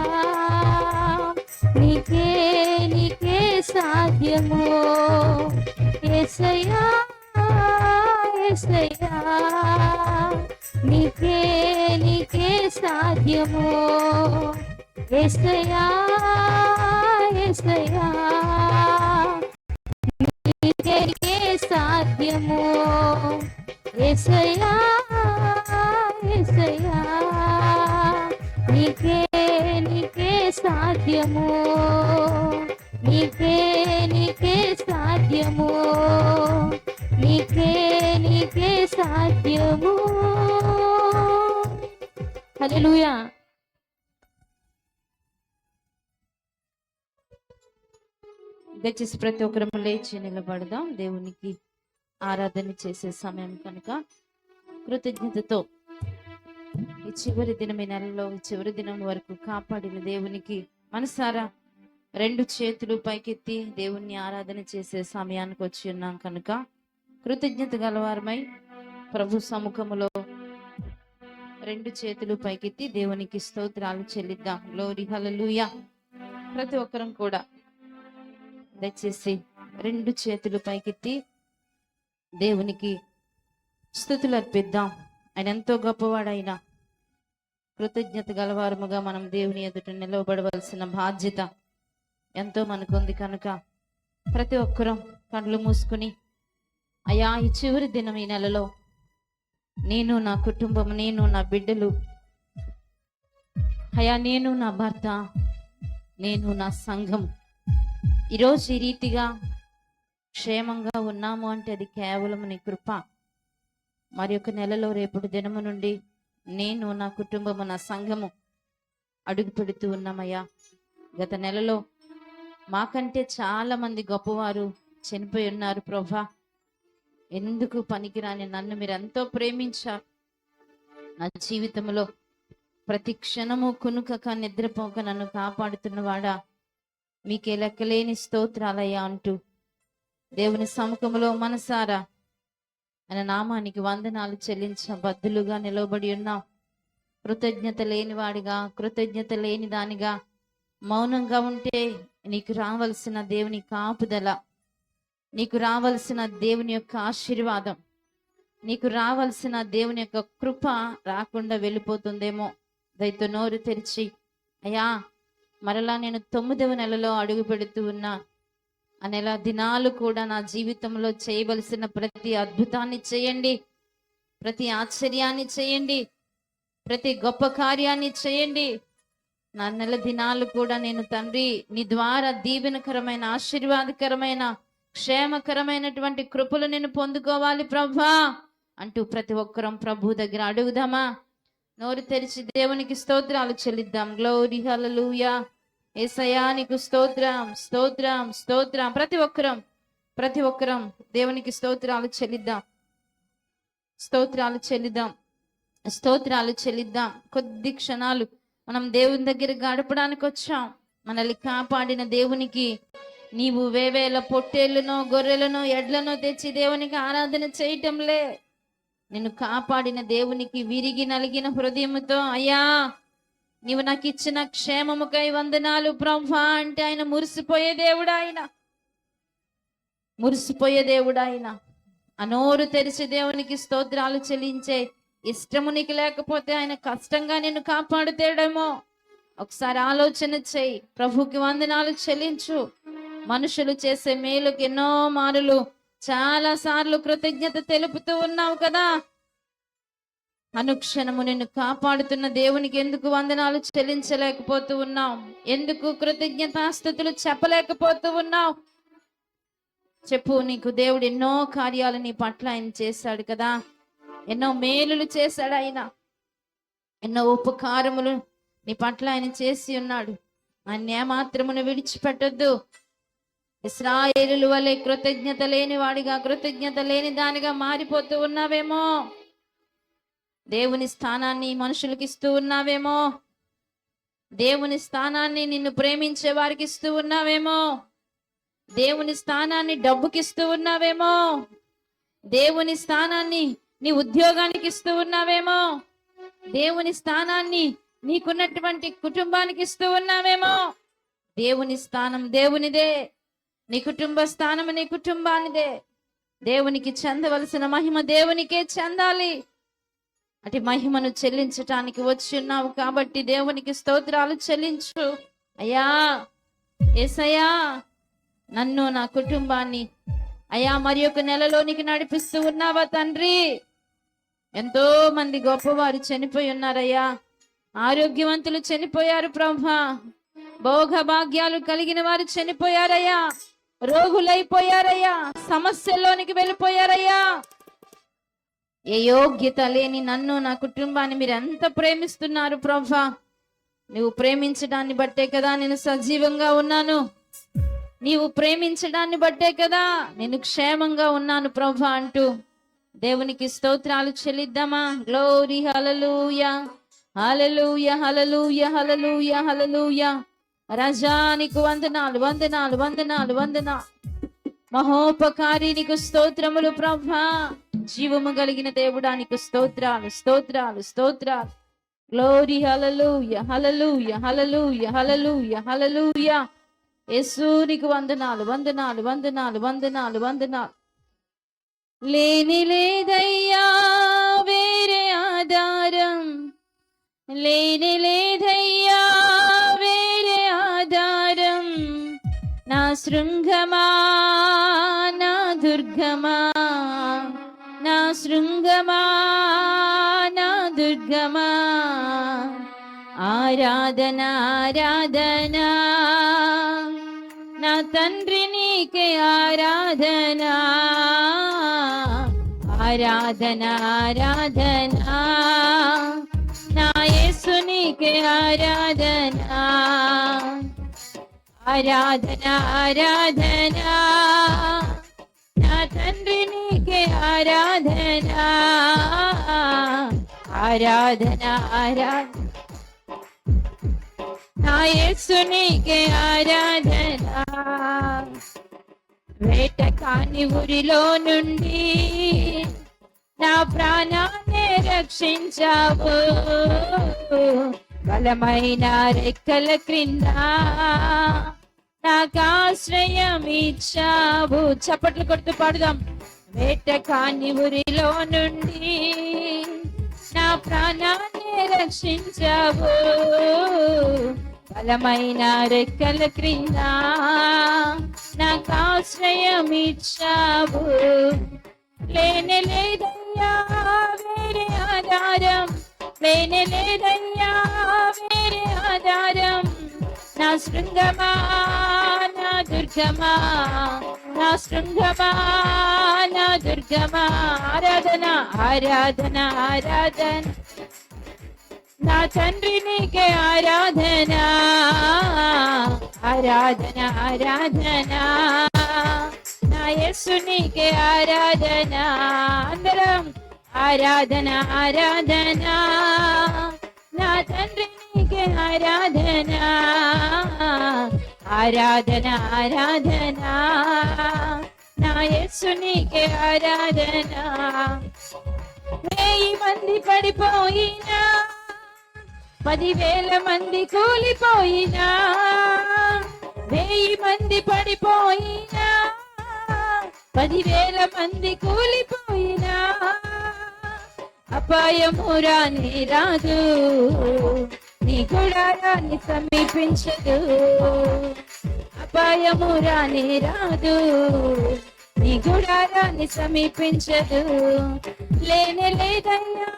నీకే నీకే సాధ్యము యేసయ్యా యేసయ్యా నీకే నీకే సాధ్యము యేసయ్యా యేసయ్యా నీకే నీకే సాధ్యము యేసయ్యా యేసయ్యా నీకే నీకే సాధ్యము నీకే నీకే సాధ్యము నీకే నీకే సాధ్యము హల్లెలూయా దయచేసి ప్రతి ఒక్కరు లేచి నిలబడదాం దేవునికి ఆరాధన చేసే సమయం కనుక కృతజ్ఞతతో ఈ చివరి దినం ఈ నెలలో ఈ చివరి దినం వరకు కాపాడిన దేవునికి మనసారా రెండు చేతులు పైకెత్తి దేవుణ్ణి ఆరాధన చేసే సమయానికి వచ్చి ఉన్నాం కనుక కృతజ్ఞత గలవారమై ప్రభు సముఖములో రెండు చేతులు పైకెత్తి దేవునికి స్తోత్రాలు చెల్లిద్దాం. గ్లోరీ హల్లెలూయా. ప్రతి ఒక్కరం కూడా దయచేసి రెండు చేతులు పైకెత్తి దేవునికి స్తుతులు అర్పిద్దాం. ఆయన ఎంతో గొప్పవాడైన కృతజ్ఞత గలవారముగా మనం దేవుని ఎదుట నిలవబడవలసిన బాధ్యత ఎంతో మనకుంది కనుక ప్రతి ఒక్కరం కళ్ళు మూసుకుని, అయ్యా ఈ చివరి దినం ఈ నెలలో నేను, నా కుటుంబం, నేను, నా బిడ్డలు, అయ్యా నేను, నా భర్త, నేను, నా సంఘం ఈరోజు ఈ రీతిగా క్షేమంగా ఉన్నాము అంటే అది కేవలం నీ కృప. మరి ఒక నెలలో రేపటి దినము నుండి నేను, నా కుటుంబము, నా సంఘము అడుగు పెడుతూ ఉన్నామయ్యా. గత నెలలో మాకంటే చాలా మంది గొప్పవారు చనిపోయి ఉన్నారు ప్రభా. ఎందుకు పనికిరాని నన్ను మీరు ఎంతో ప్రేమించారు. నా జీవితంలో ప్రతి క్షణము కునుకక నిద్రపోక నన్ను కాపాడుతున్నవాడా, మీకే లెక్కలేని స్తోత్రాలయ్యా అంటూ దేవుని సముఖంలో మనసారా ఆయన నామానికి వందనాలు చెల్లించబద్దులుగా నిలవబడి ఉన్నాం. కృతజ్ఞత లేనివాడిగా, కృతజ్ఞత లేని దానిగా మౌనంగా ఉంటే నీకు రావాల్సిన దేవుని కాపుదల, నీకు రావాల్సిన దేవుని యొక్క ఆశీర్వాదం, నీకు రావాల్సిన దేవుని యొక్క కృప రాకుండా వెళ్ళిపోతుందేమో. దయతో నోరు తెరిచి, అయ్యా మరలా నేను 9వ నెలలో అడుగు పెడుతూ ఉన్నా, ఆ నెల దినాలు కూడా నా జీవితంలో చేయవలసిన ప్రతి అద్భుతాన్ని చేయండి, ప్రతి ఆశ్చర్యాన్ని చేయండి, ప్రతి గొప్ప కార్యాన్ని చేయండి. నా నెల దినాలు కూడా నేను తండ్రి నీ ద్వారా దీవెనకరమైన, ఆశీర్వాదకరమైన, క్షేమకరమైనటువంటి కృపలు నేను పొందుకోవాలి ప్రభా అంటూ ప్రతి ఒక్కరం ప్రభు దగ్గర అడుగుదామా? నోరు తెరిచి దేవునికి స్తోత్రాలు చెల్లిద్దాం. గ్లోరీ హల్లెలూయా. యేసయ్యా నీకు స్తోత్రం, స్తోత్రం, స్తోత్రం. ప్రతి ఒక్కరం దేవునికి స్తోత్రాలు చెల్లిద్దాం, స్తోత్రాలు చెల్లిద్దాం, స్తోత్రాలు చెల్లిద్దాం. కొద్ది క్షణాలు మనం దేవుని దగ్గర గడపడానికి వచ్చాం. మనల్ని కాపాడిన దేవునికి నీవు వేవేల పొట్టేళ్ళనో, గొర్రెలనో, ఎడ్లనో తెచ్చి దేవునికి ఆరాధన చేయటంలే. నిన్ను కాపాడిన దేవునికి విరిగి నలిగిన హృదయముతో, అయ్యా నీవు నాకు ఇచ్చిన క్షేమముకై వందనాలు ప్రభా అంటే ఆయన మురిసిపోయే దేవుడు. ఆయన మురిసిపోయే దేవుడు. ఆయన అనోరు తెరిచి దేవునికి స్తోత్రాలు చెల్లించే ఇష్టము నీకు లేకపోతే ఆయన కష్టంగా నిన్ను కాపాడుతాడేమో. ఒకసారి ఆలోచన చేయి. ప్రభుకి వందనాలు చెల్లించు. మనుషులు చేసే మేలుకి ఎన్నో మారులు చాలా సార్లు కృతజ్ఞత తెలుపుతూ ఉన్నావు కదా. అనుక్షణము నిన్ను కాపాడుతున్న దేవునికి ఎందుకు వందనాలు చెల్లించలేకపోతూ ఉన్నావు? ఎందుకు కృతజ్ఞతాస్తుతులు చెప్పలేకపోతూ ఉన్నావు? చెప్పు. నీకు దేవుడు ఎన్నో కార్యాలు నీ పట్ల ఆయన చేశాడు కదా. ఎన్నో మేలులు చేశాడు ఆయన. ఎన్నో ఉపకారములు నీ పట్ల ఆయన చేసి ఉన్నాడు. ఆయన ఏమాత్రమును విడిచిపెట్టొద్దు. ఇశ్రాయేలు వలె కృతజ్ఞత లేని వాడిగా, కృతజ్ఞత లేని దానిగా మారిపోతూ ఉన్నావేమో. దేవుని స్థానాన్ని మనుషులకి ఇస్తూ ఉన్నావేమో. దేవుని స్థానాన్ని నిన్ను ప్రేమించే వారికి ఇస్తూ ఉన్నావేమో. దేవుని స్థానాన్ని డబ్బుకిస్తూ ఉన్నావేమో. దేవుని స్థానాన్ని నీ ఉద్యోగానికి ఇస్తూ ఉన్నావేమో. దేవుని స్థానాన్ని నీకున్నటువంటి కుటుంబానికి ఇస్తూ ఉన్నావేమో. దేవుని స్థానం దేవునిదే. నీ కుటుంబ స్థానం నీ కుటుంబానిదే. దేవునికి చెందవలసిన మహిమ దేవునికే చెందాలి. అటు మహిమను చెల్లించటానికి వచ్చి ఉన్నావు కాబట్టి దేవునికి స్తోత్రాలు చెల్లించు. అయ్యా యేసయ్యా నన్ను, నా కుటుంబాన్ని అయ్యా మరి ఒక నెలలోనికి నడిపిస్తూ ఉన్నావా తండ్రి? ఎంతో మంది గొప్పవారు చనిపోయి ఉన్నారయ్యా. ఆరోగ్యవంతులు చనిపోయారు ప్రభా. భోగ భాగ్యాలు కలిగిన వారు చనిపోయారయ్యా. రోగులైపోయారయ్యా. సమస్యల్లోనికి వెళ్ళిపోయారయ్యా. ఏ యోగ్యత లేని నన్ను, నా కుటుంబాన్ని మీరు ఎంత ప్రేమిస్తున్నారు ప్రభా. నువ్వు ప్రేమించడాన్ని బట్టే కదా నేను సజీవంగా ఉన్నాను. నీవు ప్రేమించడాన్ని బట్టే కదా నేను క్షేమంగా ఉన్నాను ప్రభా అంటూ దేవునికి స్తోత్రాలు చెల్లిద్దామా? గ్లోరీ హల్లెలూయా, హల్లెలూయా, హల్లెలూయా, హల్లెలూయా, హల్లెలూయా. రాజా నీకు వందనాలు, వందనాలు, వందనాలు, వందనాలు. మహోపకారి నీకు స్తోత్రములు ప్రభా. జీవము కలిగిన దేవుడా నీకు స్తోత్రాలు, స్తోత్రాలు, స్తోత్రాలు. గ్లోరీ హల్లెలూయా, హల్లెలూయా, హల్లెలూయా, హల్లెలూయా, హల్లెలూయా. యేసు నీకు వందనాలు, వందనాలు, వందనాలు, వందనాలు, వందనాలు. లేని లేదయ్యా ఆధారం లేనే లేదయ్యా వేరే ఆధారం. నా శృంగమా నా దుర్గమా, నా శృంగమా నా దుర్గమా, ఆరాధన ఆరాధన నా తండ్రి నీకే ఆరాధన, ఆరాధన ఆరాధన నా యేసు నీకే ఆరాధన, ఆరాధన ఆరాధన నా తండ్రి నీకే ఆరాధన, ఆరాధన ఆరాధన నా యేసు నీకే ఆరాధన. వేట కాని ఊరిలో నుండి నా ప్రాణాన్ని రక్షించావు, బలమైన రెక్కల క్రింద నాకు ఆశ్రయం ఇచ్చావు. చప్పట్లు కొడుతూ పాడుదాం. వేట కాని ఊరిలో నుండి నా ప్రాణాన్ని రక్షించావు, బలమైన రెక్కల క్రింద నాకు ఆశ్రయం ఇచ్చావు. లేనే లేదయ్యా వేరే ఆధారం, లేనే లేదయ్యా వేరే ఆధారం. నా శృంగమా నా దుర్గమా, నా శృంగమా నా దుర్గమా, ఆరాధన ఆరాధన ఆరాధన నా తండ్రి నీకే ఆరాధన, ఆరాధన ఆరాధన నా యేసు నీకే ఆరాధన. అందరం ఆరాధన ఆరాధన నా తండ్రి నీకే ఆరాధన, ఆరాధన ఆరాధన నా యేసు నీకే ఆరాధన. 1000 మంది పడిపోయినా, 10,000 మంది కూలిపోయినా, 1000 మంది పడిపోయినా, 10,000 మంది కూలిపోయినా, అపాయము రాని రాదు, నీ గుడారాన్ని సమీపించదు, అపాయము రాని రాదు, నీ గుడారాన్ని సమీపించదు. లేనే లేదయ్యా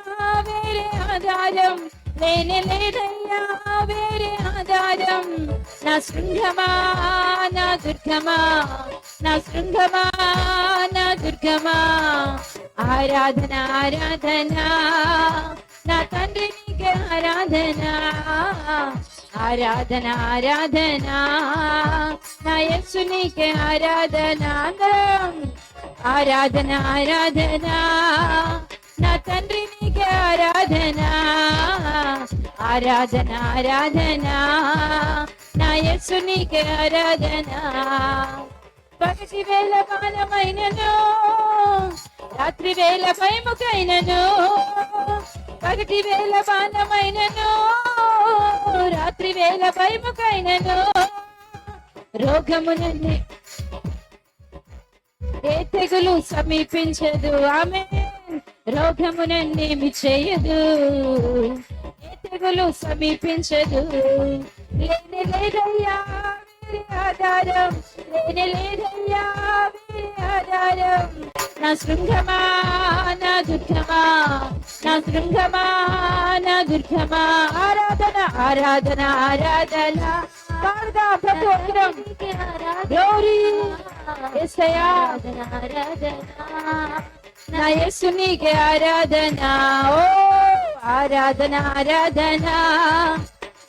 వేరే ఆధారం, లేనే లేదయ్యా వేరే ఆధారం. నా శృంగమా నా దుర్గమా, నా శృంగమా నా దుర్గమా, ఆరాధన ఆరాధన నా తండ్రి నీకే ఆరాధన, ఆరాధన ఆరాధన నా యేసు నీకే ఆరాధన. అందరం ఆరాధన ఆరాధన నా తండ్రి నీకే ఆరాధన, ఆరాధన ఆరాధన నా యేసు నీకే ఆరాధన. పగటి వేళ బాణమైనను, రాత్రి వేళ భయముకైనను, పగటి వేళ బాణమైనను, రాత్రి వేళ భయముకైనను, రోగమునన్నే ఏ తెగులు సమీపించదు. ఆమేన్. రోగమునన్నేమి చేయదు, ఏ తెగులు సమీపించదు. లేనే లేదయ్యా వేరే ఆధారం, లేనే లేదయ్యా వేరే ఆధారం. నా శృంగమా నా దుర్గమా, నా శృంగమా నా దుర్గమా, ఆరాధన ఆరాధన ఆరాధన పాడదాం ప్రతి ఒక్కరం. గ్లోరీ యేసయ్యా, ఆరాధన నా యేసు నీకే ఆరాధన. ఓ ఆరాధన ఆరాధన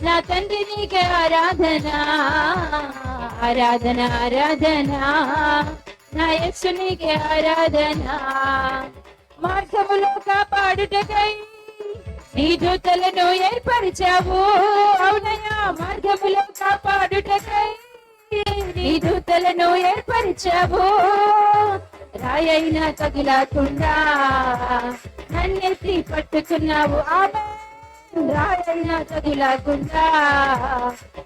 నా తండ్రి నీకే ఆరాధన, ఆరాధన ఆరాధన నా యేసు నీకే ఆరాధన. మార్గములో కాపాడుటకై నీ దూతలను ఏర్పరిచావు, అవునయ్యా. మార్గములో కాపాడుటకై నీ దూతలను ఏర్పరిచావు, రాయైనా తగులకుండా నన్నెత్తి పట్టుకున్నావు. ఆమేన్. రాయైనా తగులకుండా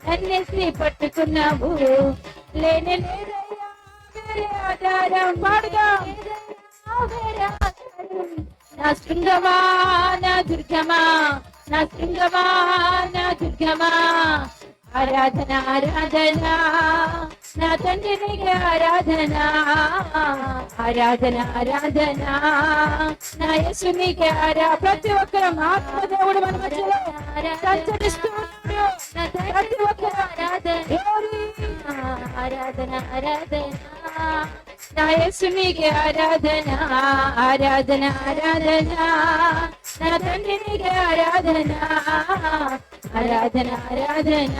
నన్నెత్తి పట్టుకున్నావు. లేనే లేదయ్యా వేరే ఆధారం, పాడుగా వేరే ఆధారం. నా నా శృంగమా నా దుర్గమా, నా శృంగమా నా దుర్గమా. ఆరాధన ఆరాధన నా తండ్రి నీకే ఆరాధన, ఆరాధన ఆరాధన నా యేసు నీకే ప్రతి ఒక్కరం ఆత్మదేవుడు మన మధ్యలో సంచరిస్తూ ఉన్నాడు. ప్రతి ఒక్కరు ఆరాధన ఆరాధన నా యేసు నీకే ఆరాధన, ఆరాధన ఆరాధన నా తండ్రి నీకే ఆరాధన, ఆరాధన ఆరాధన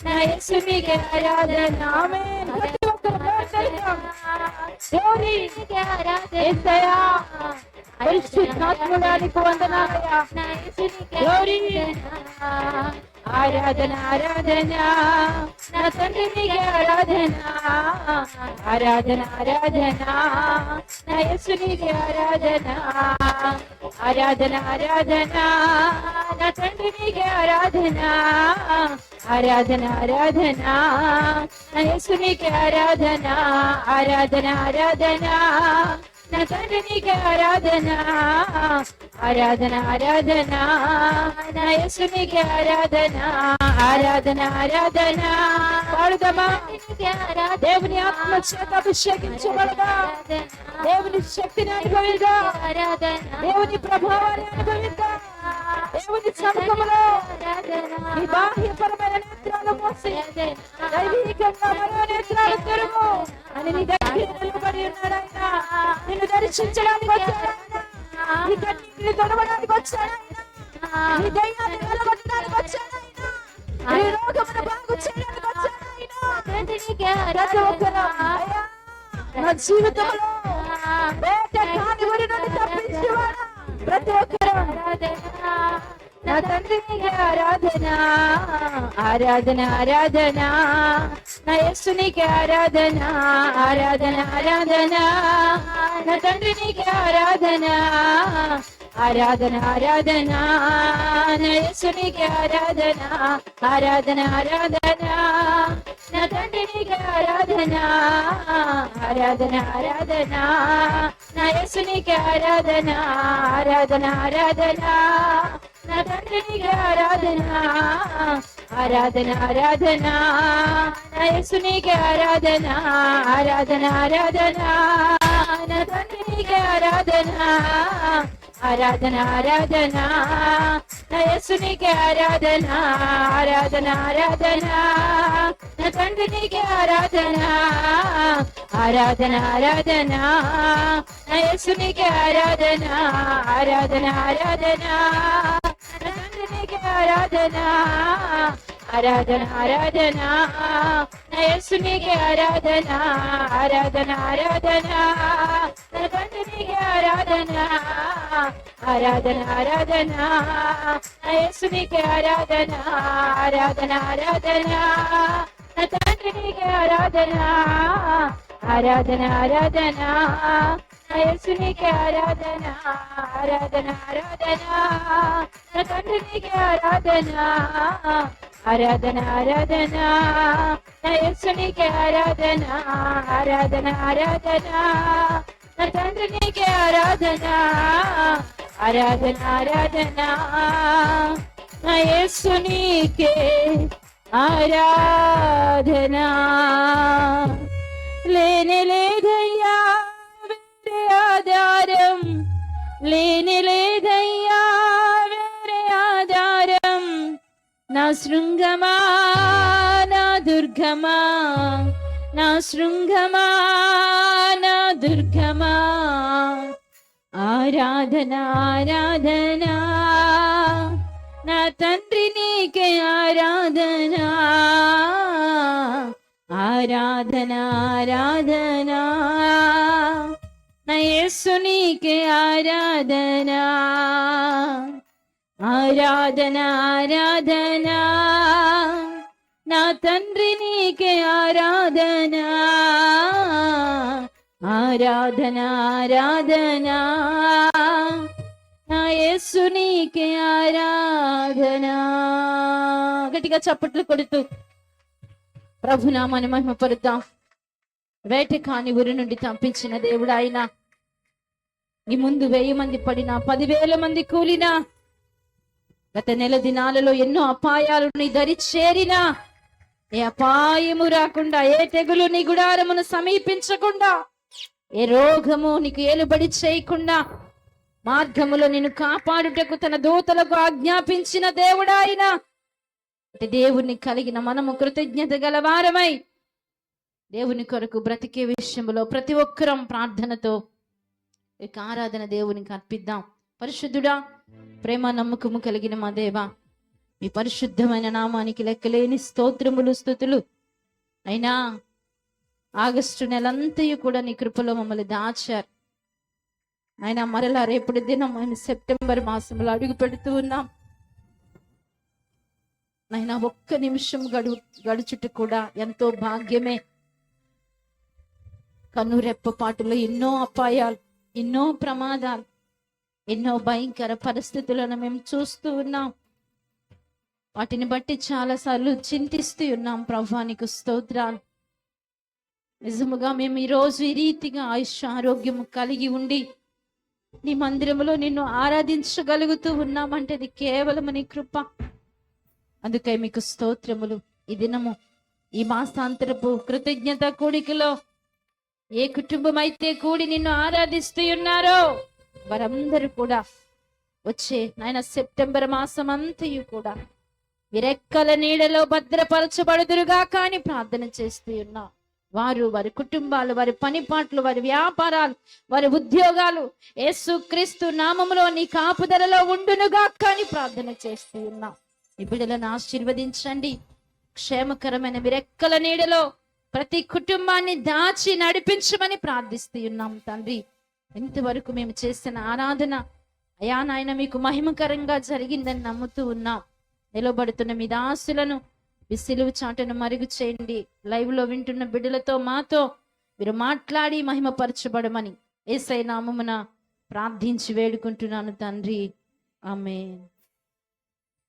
నా యేసు నీకే ఆరాధన. ఆమేన్. ప్రతి ఒక్కరు ప్రార్థిద్దాం. దేవుని నీకే ఆరాధన. యేసయ్యా పరిశుద్ధాత్ముడానికి వందనాలయ్యా. నా యేసు నీకే ఆరాధన, ఆరాధన ఆరాధన నా తండ్రి నీకే ఆరాధన, ఆరాధన ఆరాధన నా యేసు నీకే ఆరాధన, ఆరాధన ఆరాధన నా తండ్రి నీకే ఆరాధన, ఆరాధన ఆరాధన నా యేసు నీకే ఆరాధన, ఆరాధన ఆరాధన నా తండ్రి నీకే ఆరాధన, ఆరాధన ఆరాధన నా యేసు నీకే ఆరాధన, ఆరాధన ఆరాధన పాడుదమా. దేవుని ఆత్మ చేత అభిషేకించబడదా, దేవుని శక్తిని అనుభవిద్దా, దేవుని ప్రభావాన్ని అనుభవిద్దా. దేవుని సముఖంలో ఈ బాహ్యపరమైన నేత్రాలు మోసి దైవికంగా మరో నేత్రాలు తెరుము అని నీ దగ్గర నిలబడి ఉన్నాడు ఆయన. నిన్ను దర్శించడానికి వచ్చాడు ఆయన, నీ కన్నీటిని తొడవడానికి వచ్చాడు ఆయన, నీ దయ్యాన్ని వెలగొట్టడానికి వచ్చాడు ఆయన, నీ రోగమును బాగు చేయడానికి వచ్చాడు ఆయన. ప్రతి ఒక్కరు అయ్యా నా జీవితంలో వేట కాని ఊరి నుండి తప్పించేవాడా, ప్రతి ఒక్కరు నా తండ్రి నీకే ఆరాధన, ఆరాధన ఆరాధన నా యేసు నీకే ఆరాధన, ఆరాధన ఆరాధన నా తండ్రి నీకే ఆరాధన, ఆరాధన ఆరాధన నా యేసు నీకే ఆరాధన, ఆరాధన ఆరాధన నా తండ్రి నీకే ఆరాధన, ఆరాధన ఆరాధన నా యేసు నీకే ఆరాధన, ఆరాధన ఆరాధన నా తండ్రి నీకే ఆరాధన, ఆరాధన ఆరాధన నా యేసు నీకే ఆరాధన, ఆరాధన ఆరాధన నా తండ్రి నీకే ఆరాధన, ఆరాధన ఆరాధన నా యేసు నీకే ఆరాధన, ఆరాధన ఆరాధన నా తండ్రి నీకే ఆరాధన, ఆరాధన ఆరాధన నా యేసు నీకే ఆరాధన, ఆరాధన ఆరాధన నా తండ్రి నీకే ఆరాధన, ఆరాధన ఆరాధన నా యేసు నీకే ఆరాధన, ఆరాధన ఆరాధన నా తండ్రి నీకే ఆరాధన, ఆరాధన ఆరాధన నా యేసు నీకే ఆరాధన, ఆరాధన ఆరాధన నా తండ్రి నీకే ఆరాధన, ఆరాధన ఆరాధన నా యేసు నీకే ఆరాధన, ఆరాధన ఆరాధన నా తండ్రి నీకే ఆరాధన, ఆరాధన ఆరాధన నా యేసు నీకే ఆరాధన, ఆరాధన ఆరాధన నా తండ్రి నీకే ఆరాధన, ఆరాధన ఆరాధన నా యేసు నీకే ఆరాధన. లేని లేదయ్యా వేరే ఆధారం, లేని లేదయ్యా వేరే ఆధారం, నా శృంగమా నా దుర్గమా, నా శృంగమా నా దుర్గమా. ఆరాధన ఆరాధన నా తండ్రి నీకే ఆరాధన, ఆరాధన ఆరాధన నా యేసు నీకే ఆరాధన, ఆరాధన ఆరాధన నా తండ్రి నీకే ఆరాధన, ఆరాధన ఆరాధన నా యేసు నీకే ఆరాధన. గట్టిగా చప్పట్లు కొడుతూ ప్రభునామాన్ని మహిమపరుద్దాం. వేట కాని ఊరి నుండి తప్పించిన దేవుడు ఆయన, నీ ముందు 1000 మంది పడినా 10,000 మంది కూలినా, గత నెల దినాలలో ఎన్నో అపాయాలు నీ దరి చేరినా, ఏ అపాయము రాకుండా, ఏ తెగులు నీ గుడారమును సమీపించకుండా, ఏ రోగము నీకు ఏలుబడి చేయకుండా మార్గములో నిన్ను కాపాడుటకు తన దూతలకు ఆజ్ఞాపించిన దేవుడాయన. దేవుని కలిగిన మనము కృతజ్ఞత గలవారమై దేవుని కొరకు బ్రతికే విషయంలో ప్రతి ఒక్కరం ప్రార్థనతో ఇక ఆరాధన దేవునికి అర్పిద్దాం. పరిశుద్ధుడా, ప్రేమ నమ్మకము కలిగిన మా దేవా, మీ పరిశుద్ధమైన నామానికి లెక్కలేని స్తోత్రములు స్తుతులు. అయినా ఆగస్టు నెలంతయు కూడా నీ కృపలో మమ్మల్ని దాచారు. ఆయన మరలా రేపటి దినం మేము సెప్టెంబర్ మాసంలో అడుగు పెడుతూ ఉన్నాం. ఆయన ఒక్క నిమిషం గడుచుట కూడా ఎంతో భాగ్యమే. కన్నురెప్పపాటులో ఎన్నో అపాయాలు, ఎన్నో ప్రమాదాలు, ఎన్నో భయంకర పరిస్థితులను మేము చూస్తూ ఉన్నాం. వాటిని బట్టి చాలాసార్లు చింతిస్తూ ఉన్నాం. ప్రభువానికి స్తోత్రాలు. నిజముగా మేము ఈరోజు ఈ రీతిగా ఆయుష్ ఆరోగ్యము కలిగి ఉండి నీ మందిరములో నిన్ను ఆరాధించగలుగుతూ ఉన్నామంటే అది కేవలం నీ కృప. అందుకే మీకు స్తోత్రములు. ఈ దినము ఈ మాసాంతరపు కృతజ్ఞత కూడికలో ఏ కుటుంబం అయితే కూడి నిన్ను ఆరాధిస్తూ ఉన్నారో వారందరూ కూడా వచ్చే నాయన సెప్టెంబర్ మాసం అంతయు కూడా విరెక్కల నీడలో భద్రపరచబడుదురుగా కానీ ప్రార్థన చేస్తూ ఉన్నాం. వారు, వారి కుటుంబాలు, వారి పనిపాట్లు, వారి వ్యాపారాలు, వారి ఉద్యోగాలు యేసుక్రీస్తు నామములో నీ కాపుదలలో ఉండునుగా కానీ ప్రార్థన చేస్తూ ఉన్నాం. ఈ బిడ్డలను ఆశీర్వదించండి. క్షేమకరమైన విరెక్కల నీడలో ప్రతి కుటుంబాన్ని దాచి నడిపించమని ప్రార్థిస్తూ ఉన్నాం తండ్రి. ఇంతవరకు మేము చేసిన ఆరాధన అయా నాయన మీకు మహిమకరంగా జరిగిందని నమ్ముతూ ఉన్నాం. నిలబడుతున్న మీ దాసులను మీ సిలువ చాటును మరుగు చేయండి. లైవ్ లో వింటున్న బిడ్డలతో మాతో మీరు మాట్లాడి మహిమపరచబడమని యేసయ్య నామమున ప్రార్థించి వేడుకుంటున్నాను తండ్రి. ఆమేన్.